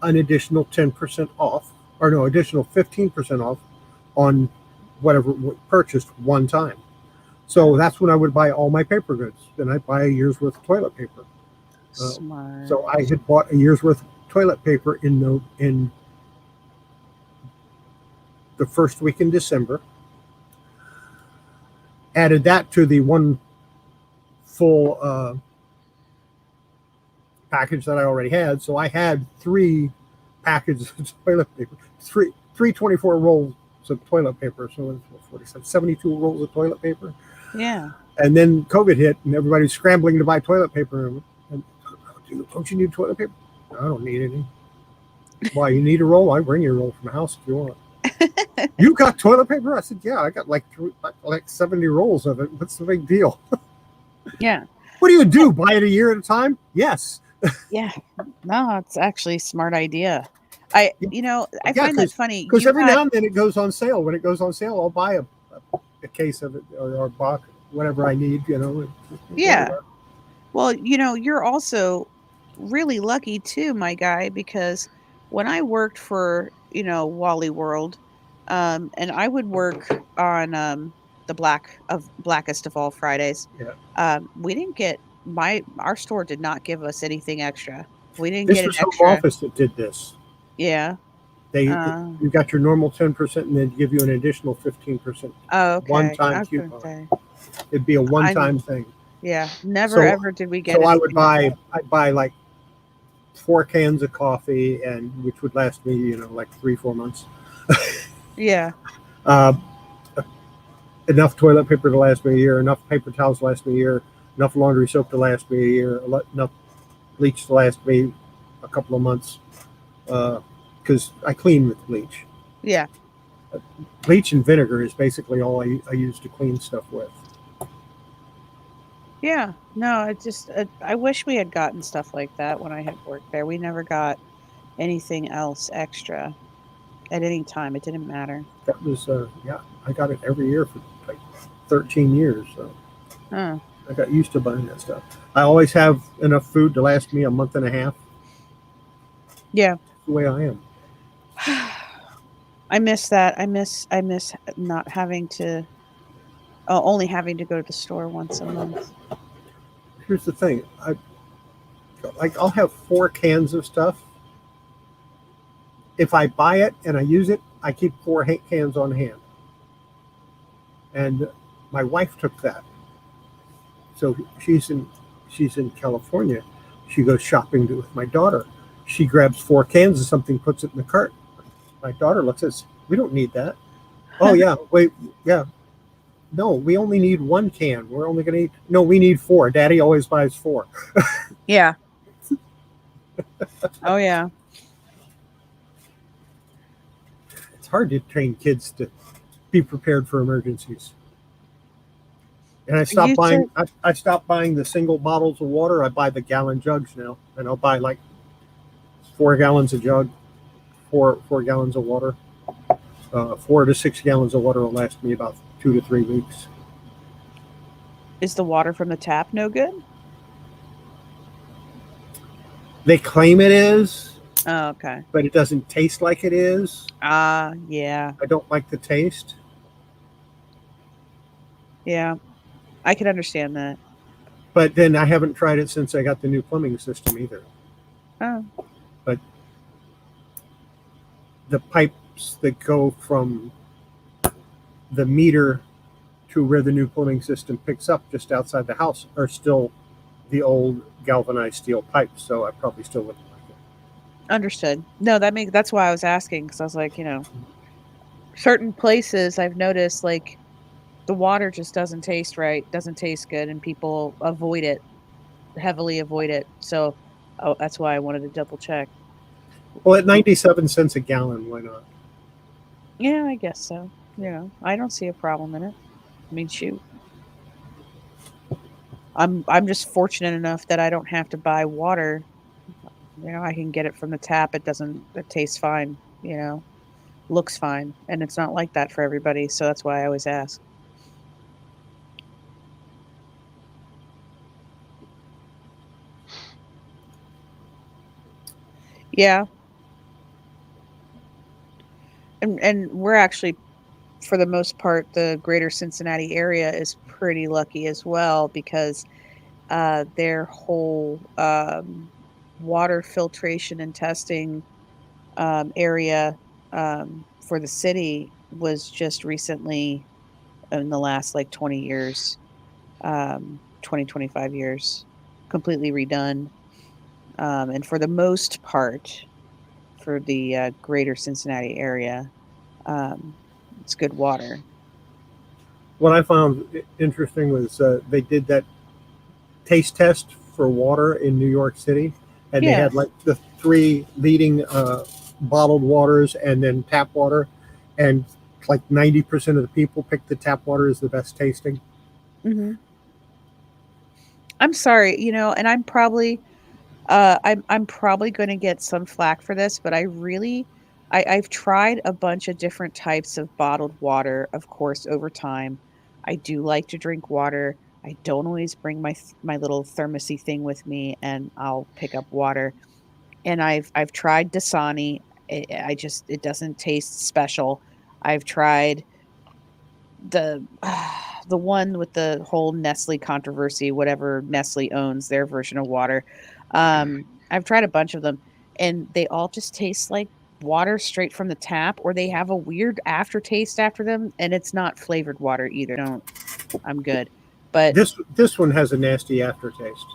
an additional 10% off, or no, additional 15% off on whatever we purchased one time. So that's when I would buy all my paper goods, and I'd buy a year's worth of toilet paper. Smart. So I had bought a year's worth of toilet paper in the first week in December. Added that to the one full package that I already had. So I had 3 packages of toilet paper, three 24 rolls of toilet paper. So it's 47, 72 rolls of toilet paper. Yeah. And then COVID hit, and everybody's scrambling to buy toilet paper. And don't you need toilet paper? I don't need any. Why, you need a roll? I bring you a roll from the house if you want. You got toilet paper? I said, yeah, I got like 70 rolls of it. What's the big deal? Yeah. What do you do? Buy it a year at a time? Yes. Yeah. No, it's actually a smart idea. I find that funny. Because every now and then it goes on sale. When it goes on sale, I'll buy a case of it, or a box, whatever I need, Yeah. Well, you're also really lucky too, my guy, because when I worked for, Wally World, and I would work on the blackest of all Fridays. Yeah. We didn't get our store did not give us anything extra. We didn't This get was an Home extra. Office that did this. Yeah. You got your normal 10%, and then give you an additional 15%. Oh, okay. One-time coupon. It'd be a one-time thing. Yeah. Never ever did we get. So I'd buy like 4 cans of coffee, and which would last me, like 3-4 months. Yeah. Enough toilet paper to last me a year, enough paper towels to last me a year, enough laundry soap to last me a year, enough bleach to last me a couple of months, because I clean with bleach. Yeah. Bleach and vinegar is basically all I use to clean stuff with. Yeah. No, I wish we had gotten stuff like that when I had worked there. We never got anything else extra at any time. It didn't matter. That was, I got it every year for like 13 years. So Huh. I got used to buying that stuff. I always have enough food to last me a month and a half. Yeah. That's the way I am. I miss that. I miss not having to, only having to go to the store once a month. Here's the thing. I'll have 4 cans of stuff. If I buy it and I use it, I keep 4 cans on hand. And my wife took that. So she's in California. She goes shopping with my daughter. She grabs 4 cans of something, puts it in the cart. My daughter looks at us. We don't need that. Oh yeah, wait, yeah. No, we only need 1 can. We're only going to eat. No, we need 4. Daddy always buys 4. Yeah. Oh yeah. It's hard to train kids to be prepared for emergencies. And I stopped You buying. said I stopped buying the single bottles of water. I buy the gallon jugs now, and I'll buy like 4 gallons a jug, 4 gallons of water. 4 to 6 gallons of water will last me about 2 to 3 weeks. is the water from the tap no good? They claim it is, Oh, okay. but it doesn't taste like it is. Yeah. I don't like the taste. Yeah. I can understand that. But then I haven't tried it since I got the new plumbing system either. Oh. But the pipes that go from the meter to where the new plumbing system picks up just outside the house are still the old galvanized steel pipes. So I probably still wouldn't like it. Understood. No, that's why I was asking, because I was like, certain places I've noticed like the water just doesn't taste right, doesn't taste good, and people avoid it, heavily avoid it. So that's why I wanted to double check. Well, at 97 cents a gallon, why not? Yeah, I guess so. I don't see a problem in it. I mean, shoot. I'm just fortunate enough that I don't have to buy water. I can get it from the tap. It tastes fine, looks fine. And it's not like that for everybody. So that's why I always ask. Yeah. And we're actually, for the most part, the greater Cincinnati area is pretty lucky as well, because their whole water filtration and testing area for the city was just recently, in the last like 20 years, 20, 25 years, completely redone. And for the most part, for the greater Cincinnati area, it's good water. What I found interesting was they did that taste test for water in New York City, and they Yeah. had like the 3 leading bottled waters and then tap water, and like 90% of the people picked the tap water as the best tasting. Hmm. I'm sorry, and I'm probably I'm probably going to get some flack for this, but I've tried a bunch of different types of bottled water, of course, over time. I do like to drink water. I don't always bring my little thermosy thing with me, and I'll pick up water. And I've tried Dasani. It doesn't taste special. I've tried the the one with the whole Nestle controversy, whatever Nestle owns, their version of water. I've tried a bunch of them, and they all just taste like water straight from the tap, or they have a weird aftertaste after them, and it's not flavored water either. Don't I'm good. But This one has a nasty aftertaste.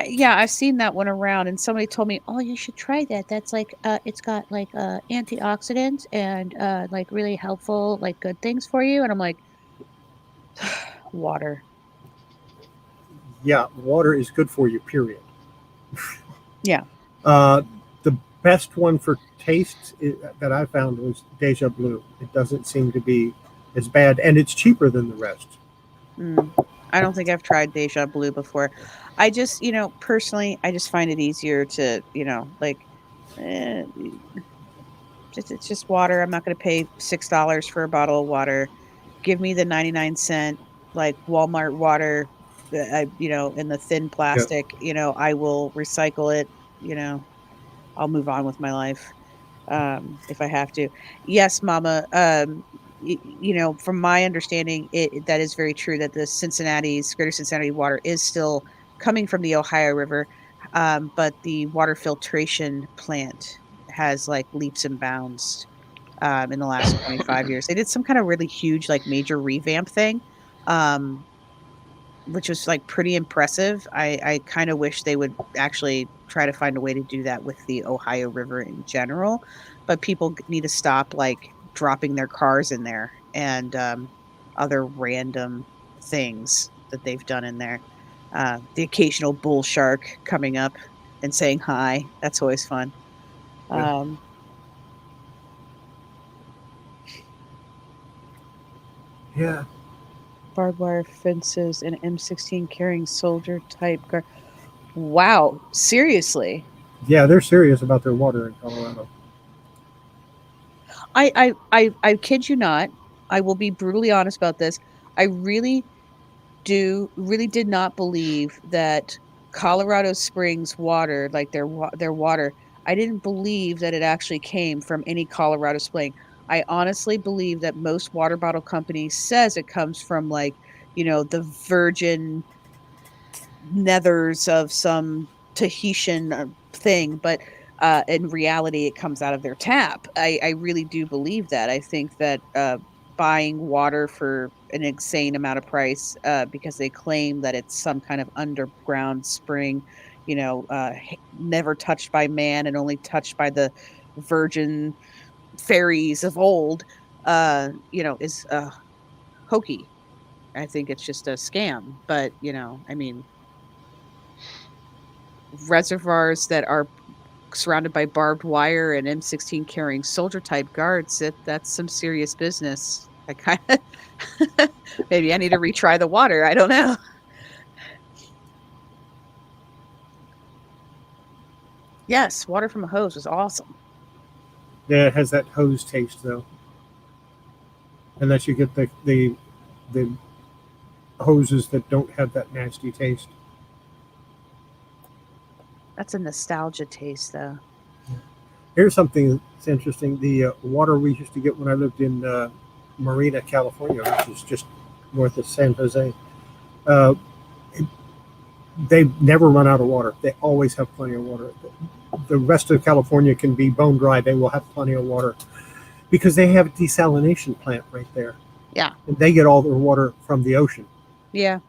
yeah, I've seen that one around, and somebody told me, "Oh, you should try that. That's like it's got like antioxidants and like really helpful, like good things for you." And I'm like, water. Yeah, water is good for you, period. Yeah. The best one for taste that I found was Deja Blue. It doesn't seem to be as bad, and it's cheaper than the rest. I don't think I've tried Deja Blue before. I just, personally, I just find it easier to, like, eh, it's just water. I'm not going to pay $6 for a bottle of water. Give me the 99-cent, like Walmart water, in the thin Yeah. plastic. I will recycle it. I'll move on with my life if I have to. Yes, Mama. From my understanding, that is very true that the Greater Cincinnati water is still coming from the Ohio River, but the water filtration plant has like leaps and bounds in the last 25 years. They did some kind of really huge, like major revamp thing, um, which was like pretty impressive. I kind of wish they would actually try to find a way to do that with the Ohio River in general, but people need to stop like dropping their cars in there and other random things that they've done in there. The occasional bull shark coming up and saying hi. That's always fun. Yeah. Yeah. Barbed wire fences and M16 carrying soldier type guard. Wow, seriously. Yeah, they're serious about their water in Colorado. I kid you not. I will be brutally honest about this. I really did not believe that Colorado Springs water, like their water, I didn't believe that it actually came from any Colorado spring. I honestly believe that most water bottle companies says it comes from, like, the virgin nethers of some Tahitian thing, but in reality, it comes out of their tap. I really do believe that. I think that buying water for an insane amount of price because they claim that it's some kind of underground spring, never touched by man and only touched by the virgin fairies of old, is hokey. I think it's just a scam. But, I mean, reservoirs that are surrounded by barbed wire and M16 carrying soldier type guards, that's some serious business. I kind of maybe I need to retry the water. I don't know. Yes, water from a hose was awesome. Yeah, it has that hose taste though. Unless you get the hoses that don't have that nasty taste. That's a nostalgia taste, though. Here's something that's interesting. The water we used to get when I lived in Marina, California, which is just north of San Jose, they never run out of water. They always have plenty of water. The rest of California can be bone dry. They will have plenty of water because they have a desalination plant right there. Yeah. And they get all their water from the ocean. Yeah.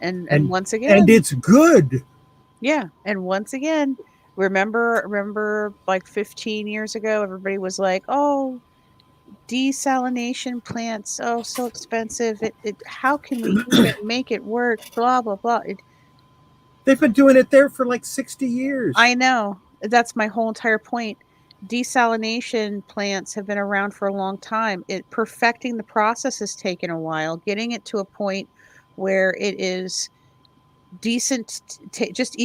And once again. And it's good. Yeah. And once again, remember like 15 years ago, everybody was like, oh, desalination plants, oh, so expensive. How can we even make it work? Blah, blah, blah. They've been doing it there for like 60 years. I know. That's my whole entire point. Desalination plants have been around for a long time. Perfecting the process has taken a while. Getting it to a point where it is decent, just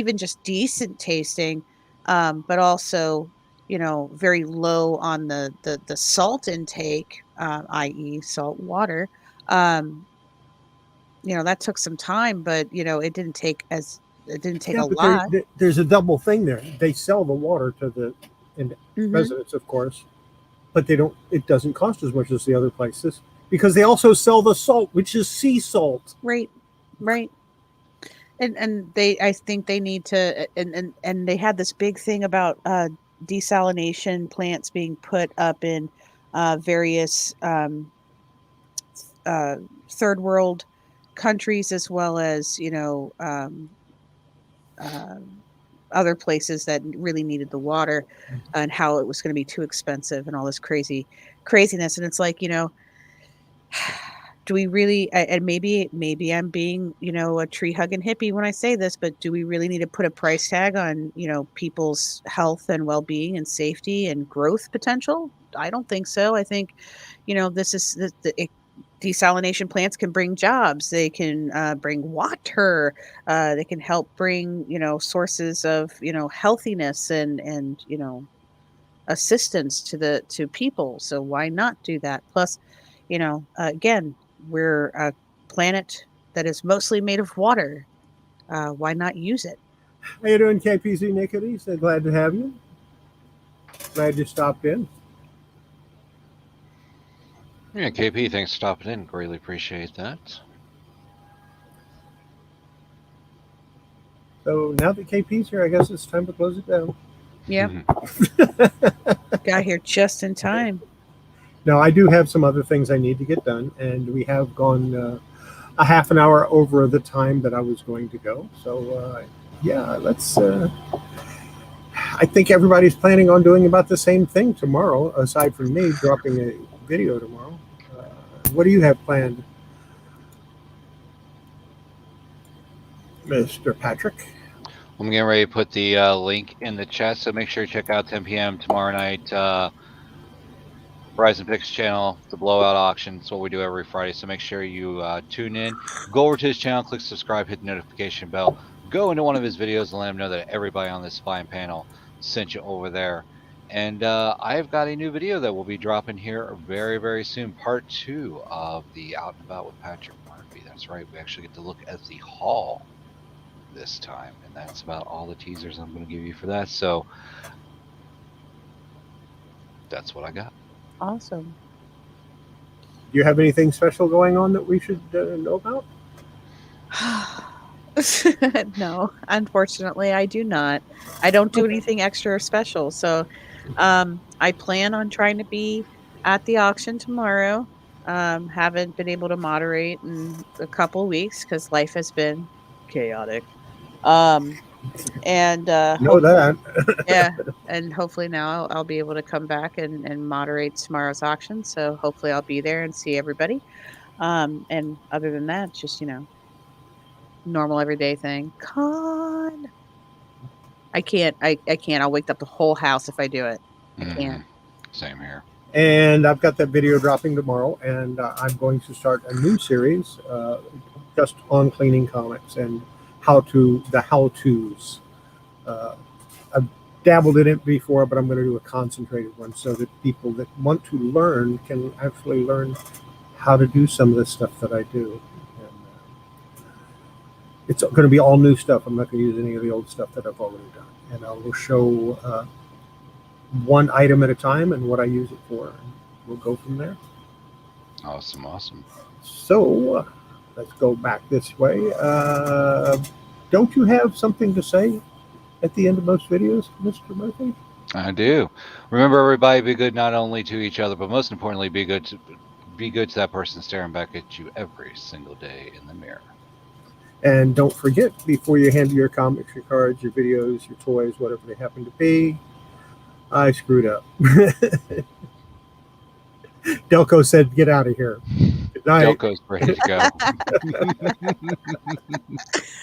decent tasting, but also, very low on the salt intake, i.e. salt water. That took some time, but it didn't take a lot. There's a double thing there. They sell the water to the residents, of course, but it doesn't cost as much as the other places because they also sell the salt, which is sea salt. Right. And I think they need to, and they had this big thing about desalination plants being put up in various third world countries, as well as other places that really needed the water, and how it was going to be too expensive and all this craziness. And it's like, do we really, and maybe I'm being, a tree hugging hippie when I say this, but do we really need to put a price tag on, people's health and well-being and safety and growth potential? I don't think so. I think, this is desalination plants can bring jobs. They can bring water. They can help bring, sources of, healthiness and assistance to people. So why not do that? Plus, again, we're a planet that is mostly made of water. Why not use it? How you doing, KPZ Nickety? So glad to have you. Glad you stopped in. Yeah, KP, thanks for stopping in. Greatly appreciate that. So now that KP's here, I guess it's time to close it down. Yeah. Got here just in time. No, I do have some other things I need to get done, and we have gone a half an hour over the time that I was going to go. So, yeah, let's... I think everybody's planning on doing about the same thing tomorrow, aside from me dropping a video tomorrow. What do you have planned, Mr. Patrick? I'm getting ready to put the link in the chat, so make sure you check out 10 p.m. tomorrow night. Verizon Picks channel, the blowout auction. It's what we do every Friday. So make sure you tune in. Go over to his channel, click subscribe, hit the notification bell. Go into one of his videos and let him know that everybody on this fine panel sent you over there. And I've got a new video that will be dropping here very, very soon. Part 2 of the Out and About with Patrick Murphy. That's right. We actually get to look at the haul this time. And that's about all the teasers I'm going to give you for that. So that's what I got. Awesome. Do you have anything special going on that we should know about? No, unfortunately, I do not. I don't do anything extra or special. So I plan on trying to be at the auction tomorrow. Haven't been able to moderate in a couple weeks because life has been chaotic. And Know that. yeah, and hopefully now I'll be able to come back and moderate tomorrow's auction. So hopefully I'll be there and see everybody. And other than that, just normal everyday thing. Con. I can't. I can't. I'll wake up the whole house if I do it. I can't. Same here. And I've got that video dropping tomorrow, and I'm going to start a new series just on cleaning comics and the how-tos. I've dabbled in it before, but I'm going to do a concentrated one so that people that want to learn can actually learn how to do some of the stuff that I do. And, it's going to be all new stuff. I'm not going to use any of the old stuff that I've already done. And I will show one item at a time and what I use it for. And we'll go from there. Awesome, awesome. So let's go back this way. Don't you have something to say at the end of most videos, Mr. Murphy? I do. Remember, everybody, be good not only to each other, but most importantly, be good to that person staring back at you every single day in the mirror. And don't forget, before you handle your comics, your cards, your videos, your toys, whatever they happen to be, I screwed up. Delco said, get out of here. Good night. Delco's ready to go.